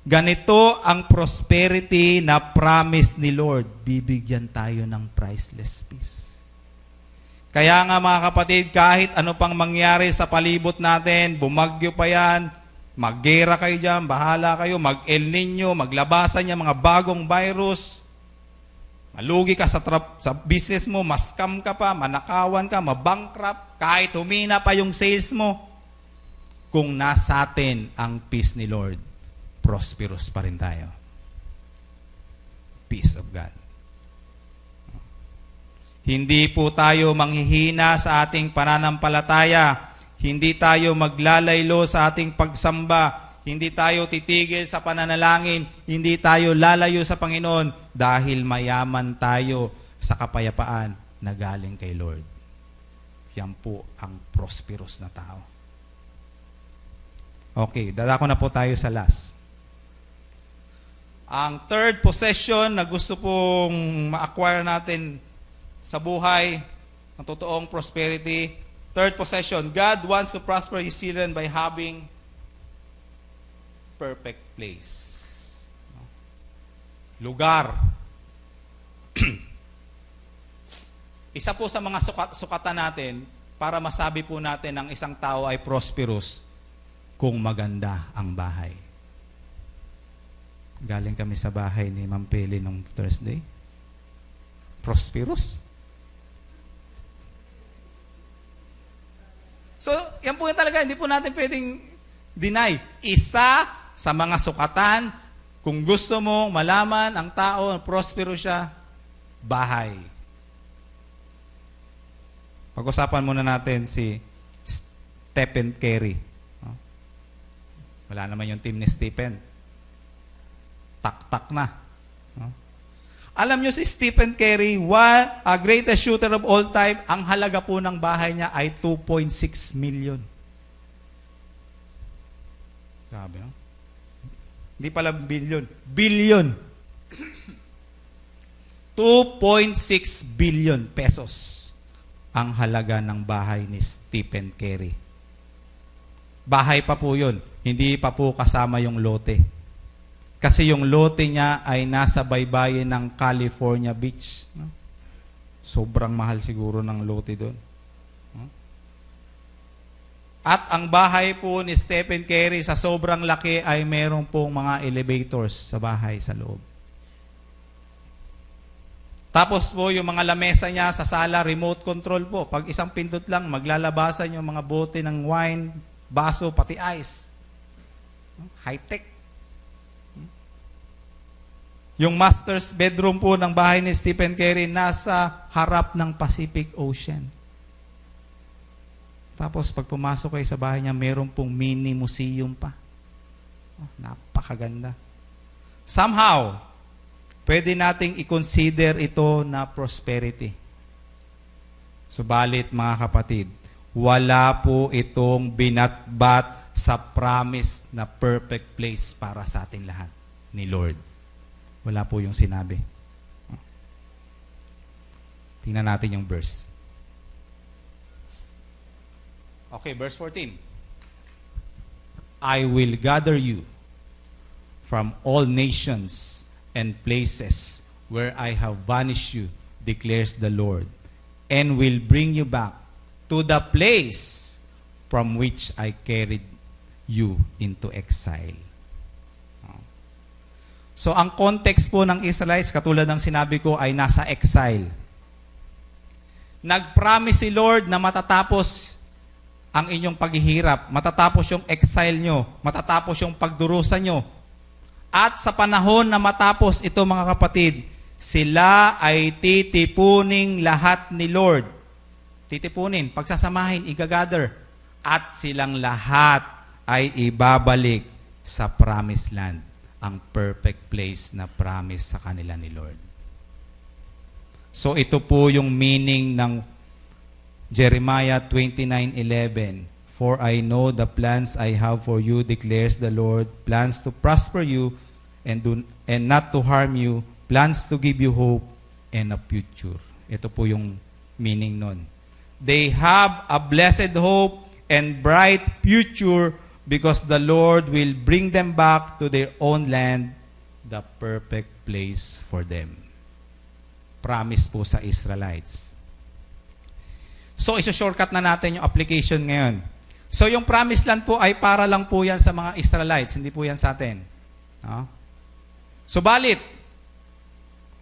Ganito ang prosperity na promise ni Lord. Bibigyan tayo ng priceless peace. Kaya nga mga kapatid, kahit ano pang mangyari sa palibot natin, bumagyo pa yan, maggera kayo dyan, bahala kayo, mag-El Nino, maglabasan niya mga bagong virus, malugi ka sa business mo, maskam ka pa, manakawan ka, mabankrupt, kahit humina pa yung sales mo, kung nasa atin ang peace ni Lord, prosperous pa rin tayo. Peace of God. Hindi po tayo manghihina sa ating pananampalataya. Hindi tayo maglalaylo sa ating pagsamba. Hindi tayo titigil sa pananalangin. Hindi tayo lalayo sa Panginoon dahil mayaman tayo sa kapayapaan na galing kay Lord. Yan po ang prosperous na tao. Okay, dadako na po tayo sa last. Ang third possession na gusto pong ma-acquire natin sa buhay, ang totoong prosperity, third possession, God wants to prosper His children by having perfect place. Lugar. Isa po sa mga sukatan natin para masabi po natin ang isang tao ay prosperous kung maganda ang bahay. Galing kami sa bahay ni Ma'am Peli nung Thursday. Prosperous. So, yan po yan talaga. Hindi po natin pwedeng deny. Isa sa mga sukatan, kung gusto mo malaman ang tao, prosperous siya, bahay. Pag-usapan muna natin si Stephen Curry. No? Wala naman yung team ni Stephen. Tak-tak na. No? Alam nyo si Stephen Curry, greatest shooter of all time, ang halaga po ng bahay niya ay 2.6 million. Grabe, no? Hindi pala billion. Billion. 2.6 billion pesos ang halaga ng bahay ni Stephen Curry. Bahay pa po yun. Hindi pa po kasama yung lote. Kasi yung lote niya ay nasa baybayin ng California Beach. Sobrang mahal siguro ng lote doon. At ang bahay po ni Stephen Curry sa sobrang laki ay meron pong mga elevators sa bahay sa loob. Tapos po yung mga lamesa niya sa sala, remote control po. Pag isang pindot lang, maglalabasan yung mga bote ng wine, baso, pati ice. High-tech. Yung master's bedroom po ng bahay ni Stephen Curry nasa harap ng Pacific Ocean. Tapos pag pumasok kayo sa bahay niya, meron pong mini museum pa. Napakaganda. Somehow, pwede nating i-consider ito na prosperity. Subalit mga kapatid, wala po itong binatbat sa promise na perfect place para sa ating lahat ni Lord. Wala po yung sinabi. Tingnan natin yung verse. Okay, verse 14. I will gather you from all nations and places where I have banished you, declares the Lord, and will bring you back to the place from which I carried you into exile. So, ang context po ng Israelites, katulad ng sinabi ko, ay nasa exile. Nag-promise si Lord na matatapos ang inyong paghihirap, matatapos yung exile nyo, matatapos yung pagdurusa nyo. At sa panahon na matapos ito mga kapatid, sila ay titipuning lahat ni Lord. Titipunin, pagsasamahin, igagather. At silang lahat ay ibabalik sa promised land, ang perfect place na promise sa kanila ni Lord. So ito po yung meaning ng Jeremiah 29:11. For I know the plans I have for you, declares the Lord, plans to prosper you and not to harm you, plans to give you hope and a future. Ito po yung meaning nun. They have a blessed hope and bright future because the Lord will bring them back to their own land, the perfect place for them. Promise po sa Israelites. So, iso-shortcut na natin yung application ngayon. So, yung promised land po ay para lang po yan sa mga Israelites, hindi po yan sa atin. No? Subalit,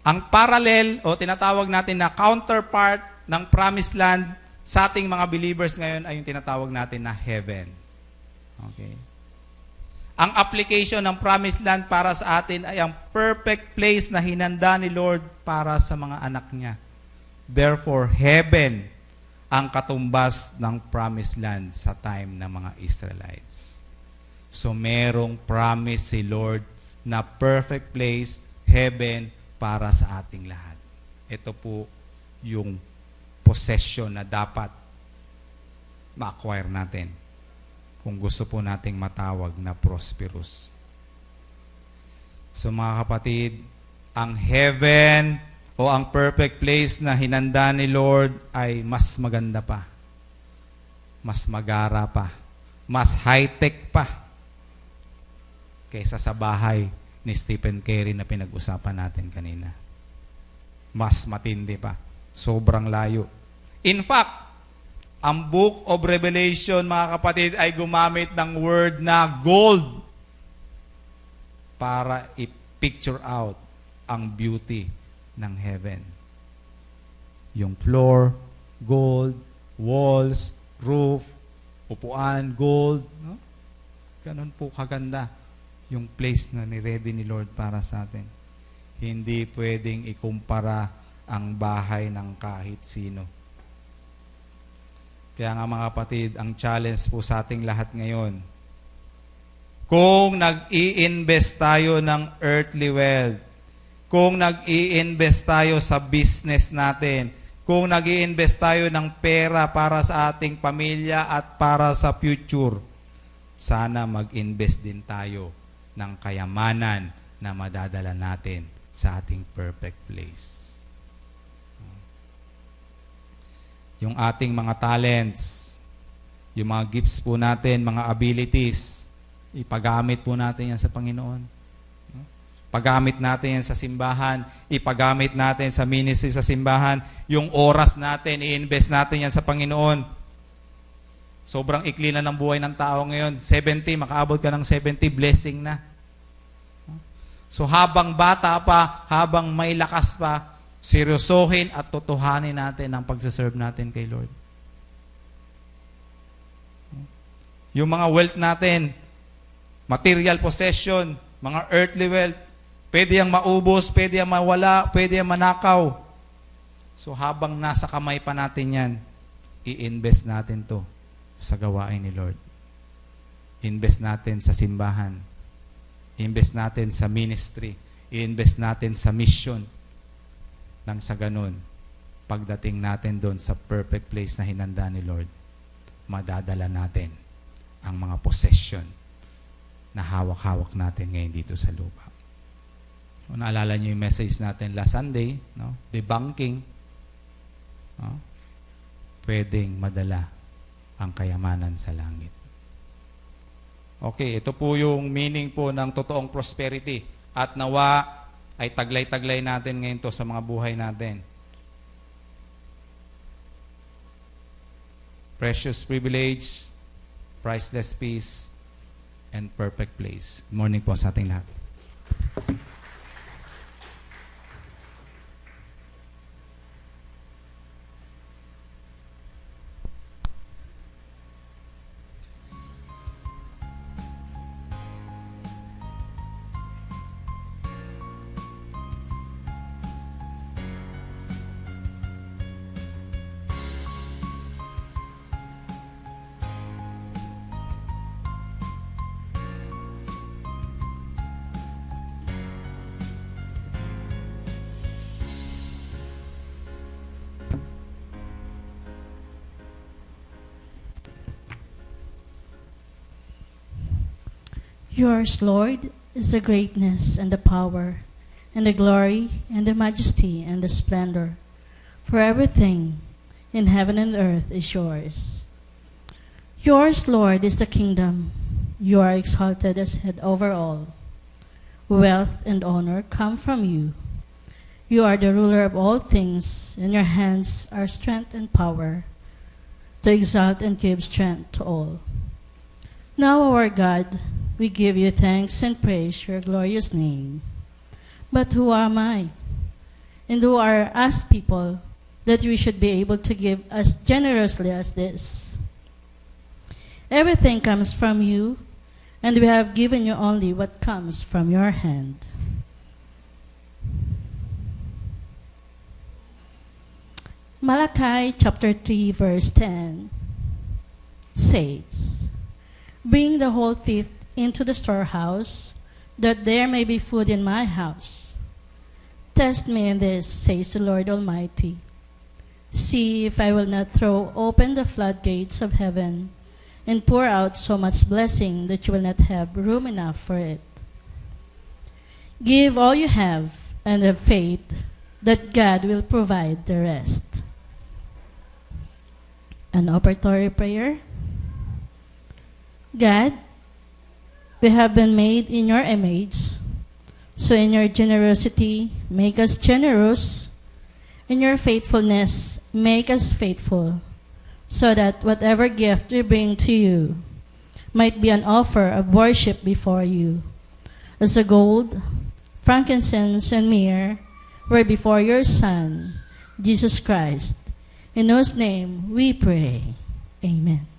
ang parallel o tinatawag natin na counterpart ng promised land sa ating mga believers ngayon ay yung tinatawag natin na heaven. Okay? Ang application ng promised land para sa atin ay ang perfect place na hinanda ni Lord para sa mga anak niya. Therefore, heaven ang katumbas ng promised land sa time ng mga Israelites. So, merong promise si Lord na perfect place, heaven, para sa ating lahat. Ito po yung possession na dapat ma-acquire natin kung gusto po nating matawag na prosperous. So, mga kapatid, ang heaven o ang perfect place na hinanda ni Lord ay mas maganda pa, mas magara pa, mas high-tech pa kaysa sa bahay ni Stephen Curry na pinag-usapan natin kanina. Mas matindi pa. Sobrang layo. In fact, ang Book of Revelation, mga kapatid, ay gumamit ng word na gold para i-picture out ang beauty ng heaven. Yung floor, gold, walls, roof, upuan, gold. No? Ganun po kaganda yung place na ni-ready ni Lord para sa atin. Hindi pwedeng ikumpara ang bahay ng kahit sino. Kaya nga mga kapatid, ang challenge po sa ating lahat ngayon, kung nag-i-invest tayo ng earthly wealth, kung nag-i-invest tayo sa business natin, kung nag-i-invest tayo ng pera para sa ating pamilya at para sa future, sana mag-invest din tayo ng kayamanan na madadala natin sa ating perfect place. Yung ating mga talents, yung mga gifts po natin, mga abilities, ipagamit po natin yan sa Panginoon. Pagamit natin yan sa simbahan, ipagamit natin sa ministry sa simbahan, yung oras natin, i-invest natin yan sa Panginoon. Sobrang ikli na ng buhay ng tao ngayon. 70, makaabot ka ng 70, blessing na. So habang bata pa, habang may lakas pa, seryosohin at totohanin natin ang pagsaserve natin kay Lord. Yung mga wealth natin, material possession, mga earthly wealth, pwede yang maubos, pwede yang mawala, pwede yang manakaw. So habang nasa kamay pa natin yan, i-invest natin to sa gawain ni Lord. Invest natin sa simbahan. Invest natin sa ministry. I-invest natin sa mission. Nang sa ganun, pagdating natin doon sa perfect place na hinanda ni Lord, madadala natin ang mga possession na hawak-hawak natin ngayon dito sa lupa. Kung naalala niyo yung message natin last Sunday, no? Debunking, no? Pwedeng madala ang kayamanan sa langit. Okay, ito po yung meaning po ng totoong prosperity. At nawa ay taglay-taglay natin ngayon to sa mga buhay natin. Precious privilege, priceless peace, and perfect place. Good morning po sa ating lahat. Yours, Lord, is the greatness and the power, and the glory, and the majesty, and the splendor. For everything in heaven and earth is yours. Yours, Lord, is the kingdom. You are exalted as head over all. Wealth and honor come from you. You are the ruler of all things. In your hands are strength and power, to exalt and give strength to all. Now, our God, we give you thanks and praise your glorious name. But who am I? And who are us people that we should be able to give as generously as this? Everything comes from you, and we have given you only what comes from your hand. Malachi chapter 3 verse 10 says, "Bring the whole fifth into the storehouse, that there may be food in my house. Test me in this, says the Lord Almighty. See if I will not throw open the floodgates of heaven and pour out so much blessing that you will not have room enough for it. Give all you have and have faith that God will provide the rest." An operatory prayer. God, we have been made in your image, so in your generosity, make us generous. In your faithfulness, make us faithful, so that whatever gift we bring to you might be an offer of worship before you, as the gold, frankincense, and myrrh were before your Son, Jesus Christ, in whose name we pray. Amen.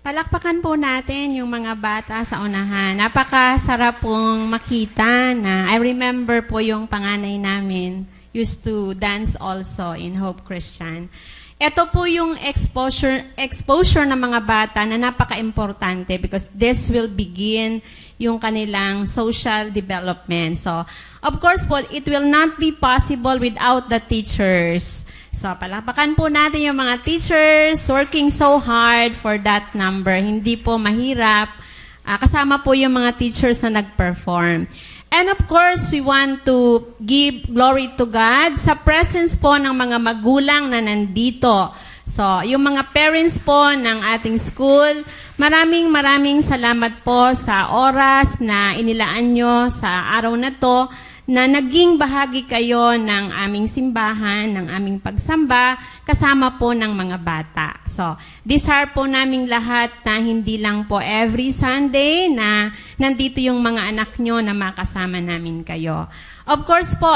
Palakpakan po natin yung mga bata sa unahan. Napakasarap pong makita na I remember po yung panganay namin used to dance also in Hope Christian. Ito po yung exposure ng mga bata na napaka-importante because this will begin yung kanilang social development. So, of course po, it will not be possible without the teachers. So, palakpakan po natin yung mga teachers working so hard for that number. Hindi po mahirap. Kasama po yung mga teachers na nag-perform. And of course, we want to give glory to God sa presence po ng mga magulang na nandito. So, yung mga parents po ng ating school, maraming salamat po sa oras na inilaan nyo sa araw na to na naging bahagi kayo ng aming simbahan, ng aming pagsamba, kasama po ng mga bata. So, desire po naming lahat na hindi lang po every Sunday na nandito yung mga anak nyo na makasama namin kayo. Of course po,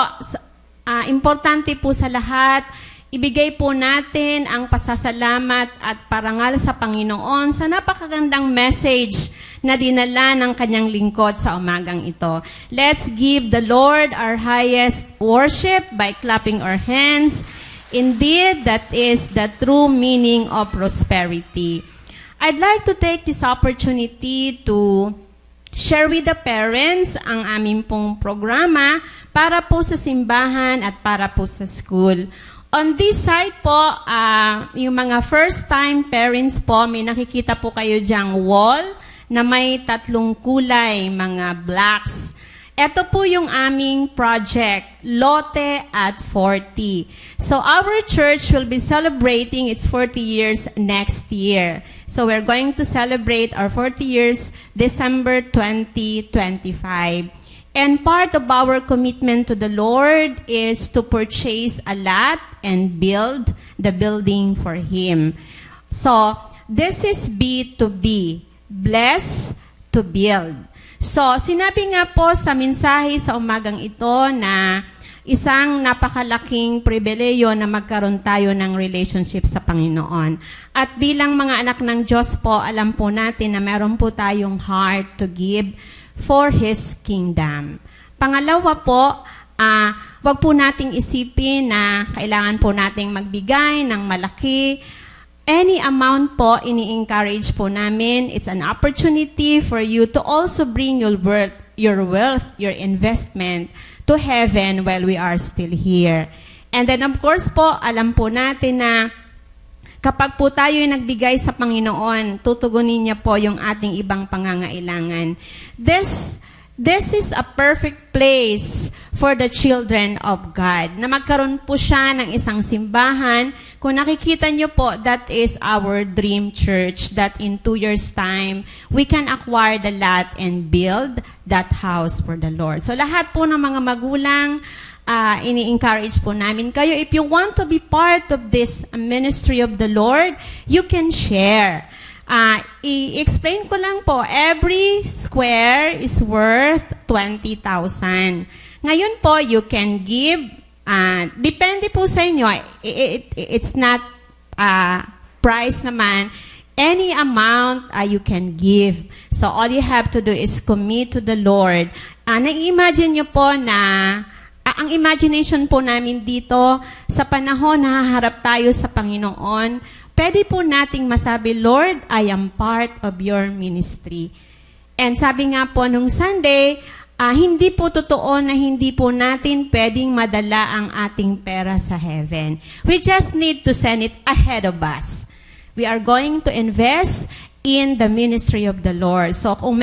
importante po sa lahat, ibigay po natin ang pasasalamat at parangal sa Panginoon sa napakagandang message na dinala ng kanyang lingkod sa umagang ito. Let's give the Lord our highest worship by clapping our hands. Indeed, that is the true meaning of prosperity. I'd like to take this opportunity to share with the parents ang aming pong programa para po sa simbahan at para po sa school. On this side po, yung mga first-time parents po, may nakikita po kayo dyang wall na may 3 kulay, mga blacks. Ito po yung aming project, Lote at 40. So our church will be celebrating its 40 years next year. So we're going to celebrate our 40 years December 2025. And part of our commitment to the Lord is to purchase a lot and build the building for Him. So, this is B2B, bless to build. So, sinabi nga po sa mensahe sa umagang ito na isang napakalaking pribileyo na magkaroon tayo ng relationship sa Panginoon. At bilang mga anak ng Diyos po, alam po natin na meron po tayong heart to give for His kingdom. Pangalawa po, wag po nating isipin na kailangan po nating magbigay ng malaki. Any amount po, ini-encourage po namin. It's an opportunity for you to also bring your wealth, your investment to heaven while we are still here. And then of course po, alam po natin na kapag po tayo ay nagbigay sa Panginoon, tutugunin niya po yung ating ibang pangangailangan. This is a perfect place for the children of God. Na magkaroon po siya ng isang simbahan. Kung nakikita niyo po, that is our dream church. That in 2 years' time, we can acquire the lot and build that house for the Lord. So lahat po ng mga magulang, ini-encourage po namin kayo. If you want to be part of this ministry of the Lord, you can share. I-explain ko lang po, every square is worth 20,000. Ngayon po, you can give, depende po sa inyo, it's not price naman, any amount you can give. So all you have to do is commit to the Lord. Na-imagine nyo po na ang imagination po namin dito, sa panahon na haharap tayo sa Panginoon, pwede po nating masabi, Lord, I am part of your ministry. And sabi nga po nung Sunday, hindi po totoo na hindi po natin pwedeng madala ang ating pera sa heaven. We just need to send it ahead of us. We are going to invest in the ministry of the Lord. So kung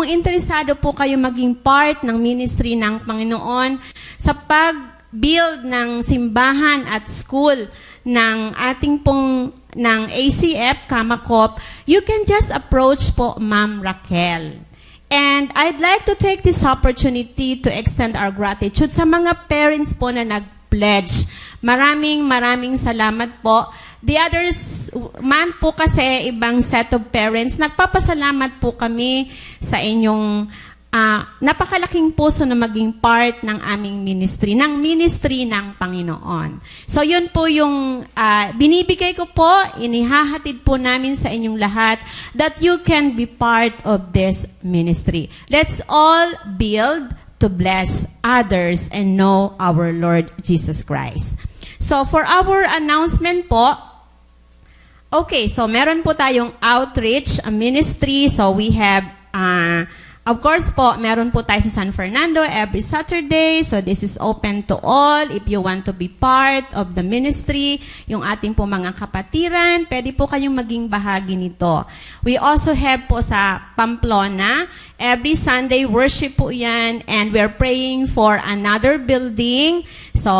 interesado po kayo maging part ng ministry ng Panginoon sa pag-build ng simbahan at school ng ating pong ng ACF Kamakop, you can just approach po Ma'am Raquel. And I'd like to take this opportunity to extend our gratitude sa mga parents po na nag-pledge. Maraming salamat po. The others man po kasi ibang set of parents, nagpapasalamat po kami sa inyong napakalaking puso na maging part ng aming ministry ng Panginoon. So yun po yung binibigay ko po, inihahatid po namin sa inyong lahat that you can be part of this ministry. Let's all build to bless others and know our Lord Jesus Christ. So for our announcement po, okay, so meron po tayong outreach ministry. So we have of course po, meron po tayo sa San Fernando every Saturday. So this is open to all. If you want to be part of the ministry, yung ating po mga kapatiran, pwede po kayong maging bahagi nito. We also have po sa Pamplona, every Sunday worship po yan, and we're praying for another building. So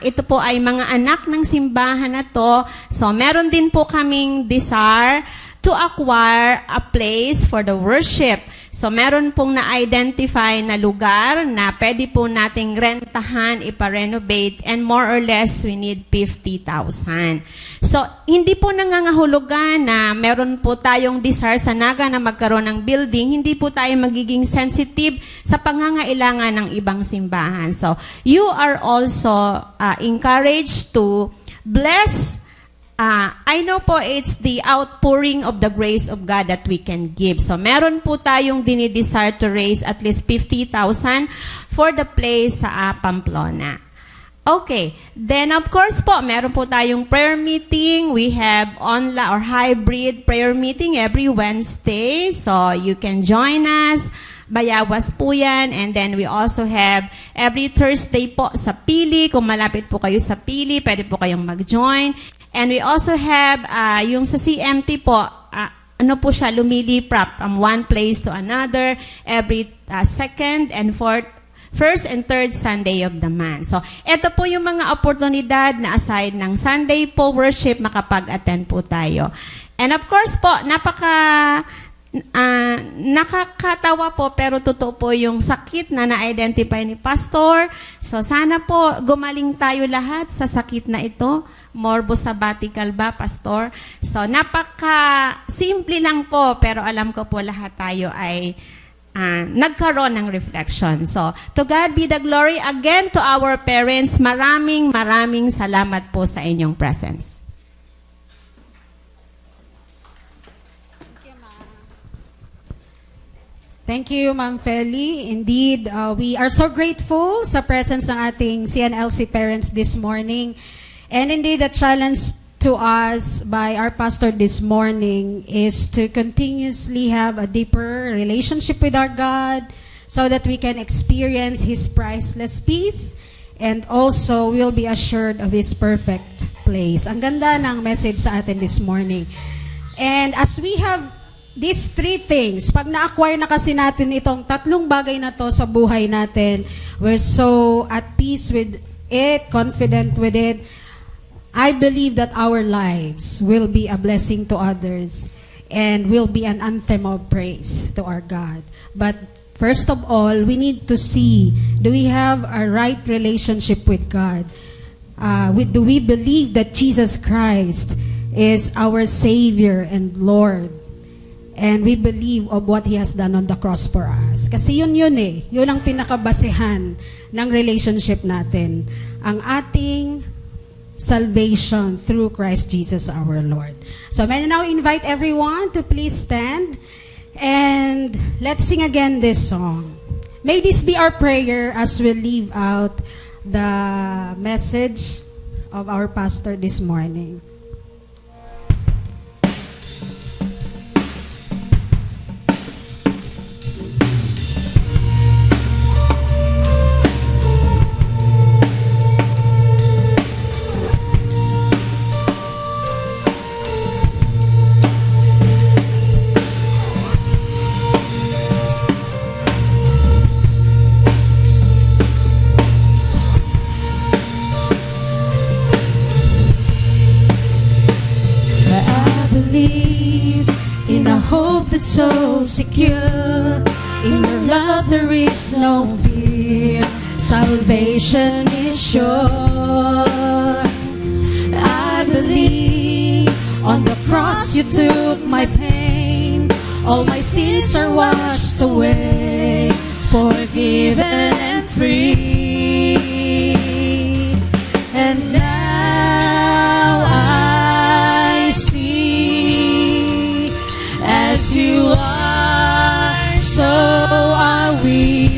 ito po ay mga anak ng simbahan na to. So meron din po kaming desire to acquire a place for the worship. So, meron pong na-identify na lugar na pwede po nating rentahan, ipa-renovate, and more or less, we need 50,000. So, hindi po nangangahulugan na meron po tayong desire sa Naga na magkaroon ng building, hindi po tayo magiging sensitive sa pangangailangan ng ibang simbahan. So, you are also encouraged to bless. I know po it's the outpouring of the grace of God that we can give. So, meron po tayong dinidesire to raise at least 50,000 for the place sa Pamplona. Okay. Then, of course po, meron po tayong prayer meeting. We have online or hybrid prayer meeting every Wednesday. So, you can join us. Bayawas po yan. And then we also have every Thursday po sa Pili. Kung malapit po kayo sa Pili, pwede po kayong mag-join. And we also have yung sa CMT po, ano po siya, lumiliprap from one place to another every second and first and third Sunday of the month. So, ito po yung mga oportunidad na aside ng Sunday po worship, makapag-attend po tayo. And of course po, nakakatawa po pero totoo po yung sakit na na-identify ni Pastor. So sana po gumaling tayo lahat sa sakit na ito. Morbus sabbatical ba, Pastor? So napaka-simple lang po pero alam ko po lahat tayo ay nagkaroon ng reflection. So to God be the glory again to our parents. Maraming salamat po sa inyong presence. Thank you, Ma'am Feli. Indeed, we are so grateful sa presence ng ating CNLC parents this morning. And indeed, the challenge to us by our pastor this morning is to continuously have a deeper relationship with our God so that we can experience His priceless peace and also we'll be assured of His perfect place. Ang ganda ng message sa atin this morning. And as we have these three things, pag na-acquire na kasi natin itong tatlong bagay na to sa buhay natin, we're so at peace with it, confident with it. I believe that our lives will be a blessing to others and will be an anthem of praise to our God. But first of all, we need to see, do we have a right relationship with God? Do we believe that Jesus Christ is our Savior and Lord? And we believe of what He has done on the cross for us. Kasi yun eh. Yun ang pinakabasehan ng relationship natin. Ang ating salvation through Christ Jesus our Lord. So may I now invite everyone to please stand and let's sing again this song. May this be our prayer as we leave out the message of our pastor this morning. So secure in your love, there is no fear. Salvation is sure. I believe on the cross you took my pain. All my sins are washed away. forgiven and free. And now I see, as you are, so are we.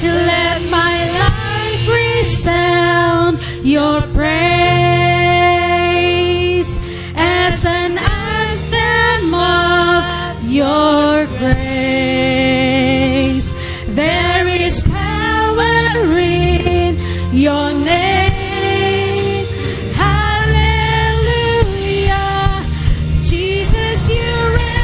Let my life resound your praise as an anthem of your grace. There is power in your name. Hallelujah. Jesus, you reign.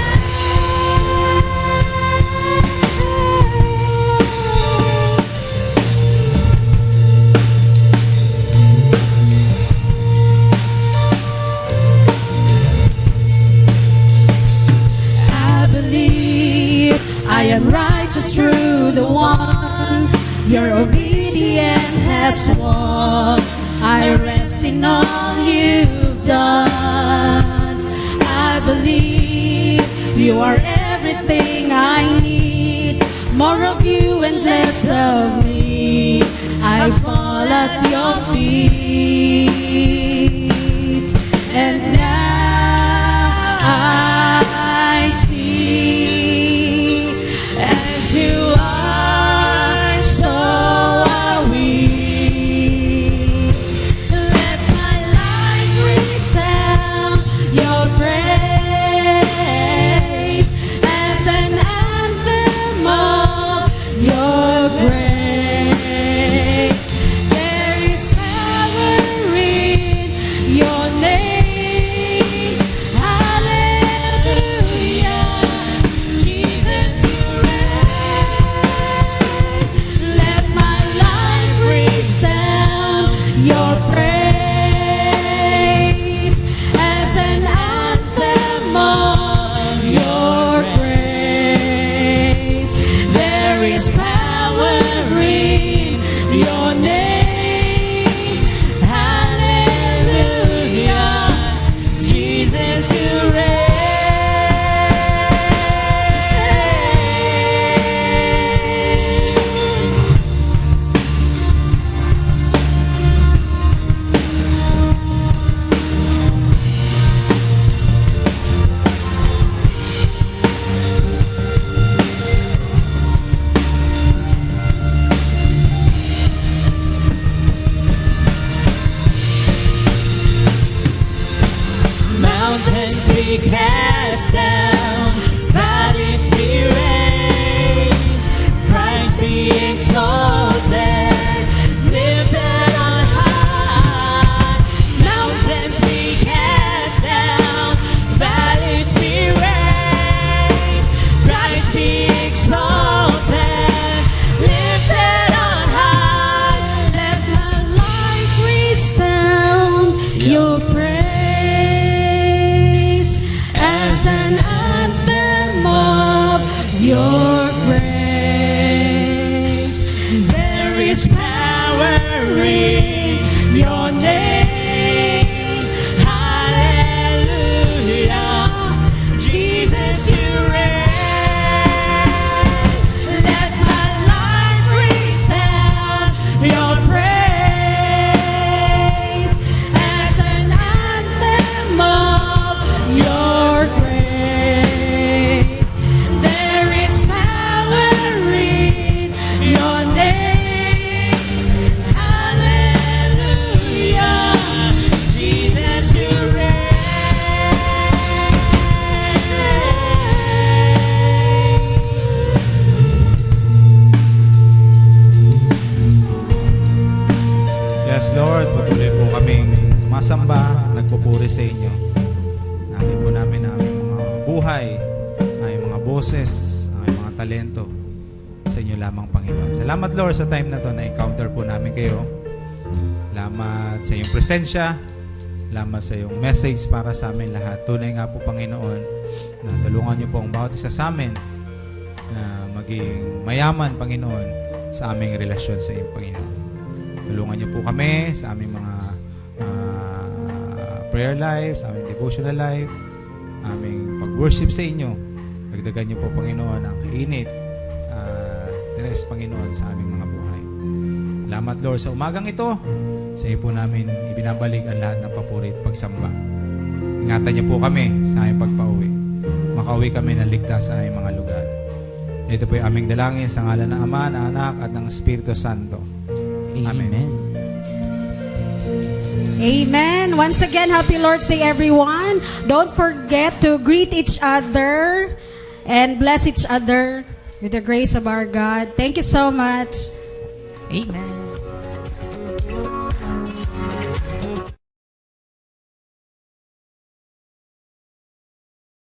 I believe I am righteous through the one your obedience has won. I rest in all you've done. I believe you are everything I need. More of you and less of me. I fall at your feet. And now I see, as you are, so are we. Let my life resound your praise as an anthem of your grace. There is power in your name. Hallelujah. Jesus, you reign. Let my life resound your praise as an anthem of your grace. There is power in your name. Hallelujah. Jesus, you reign. Mountains be cast down, valleys be raised, Christ be exalted, lifted on high. Mountains be cast down, valleys be raised, Christ be exalted, lifted on high. Let my life resound your praise as an anthem of your grace. There is power in your name. Hallelujah. Jesus, you reign. Let my life resound your praise as an anthem of your grace. There is power in your name. Hallelujah. Jesus, you reign. Yes, Lord, patuloy po kaming masamba, nagpupuri sa inyo. Namin po namin ang aming mga buhay, aming mga boses, aming mga talento sa inyo lamang, Panginoon. Salamat, Lord, sa time na to na encounter po namin kayo. Salamat sa iyong presensya. Salamat sa iyong message para sa amin lahat. Tunay nga po, Panginoon, na tulungan niyo po ang bawat isa sa amin na maging mayaman, Panginoon, sa aming relasyon sa iyong Panginoon. Tulungan niyo po kami sa aming mga prayer life, sa aming devotional life, aming pag-worship sa inyo. Dagdagan niyo po, Panginoon, ang kainit Teres, Panginoon, sa aming mga buhay. Salamat, Lord, sa umagang ito. Sa iyo po namin ibinabalik ang lahat ng papuri at pagsamba. Ingatan niyo po kami sa aming pagpauwi. Makauwi kami ng ligtas sa aming mga lugar. Ito po yung aming dalangin sa ngalan ng Ama, ng Anak, at ng Espiritu Santo. Amen. Amen. Once again, happy Lord's Day, everyone. Don't forget to greet each other and bless each other with the grace of our God. Thank you so much. Amen.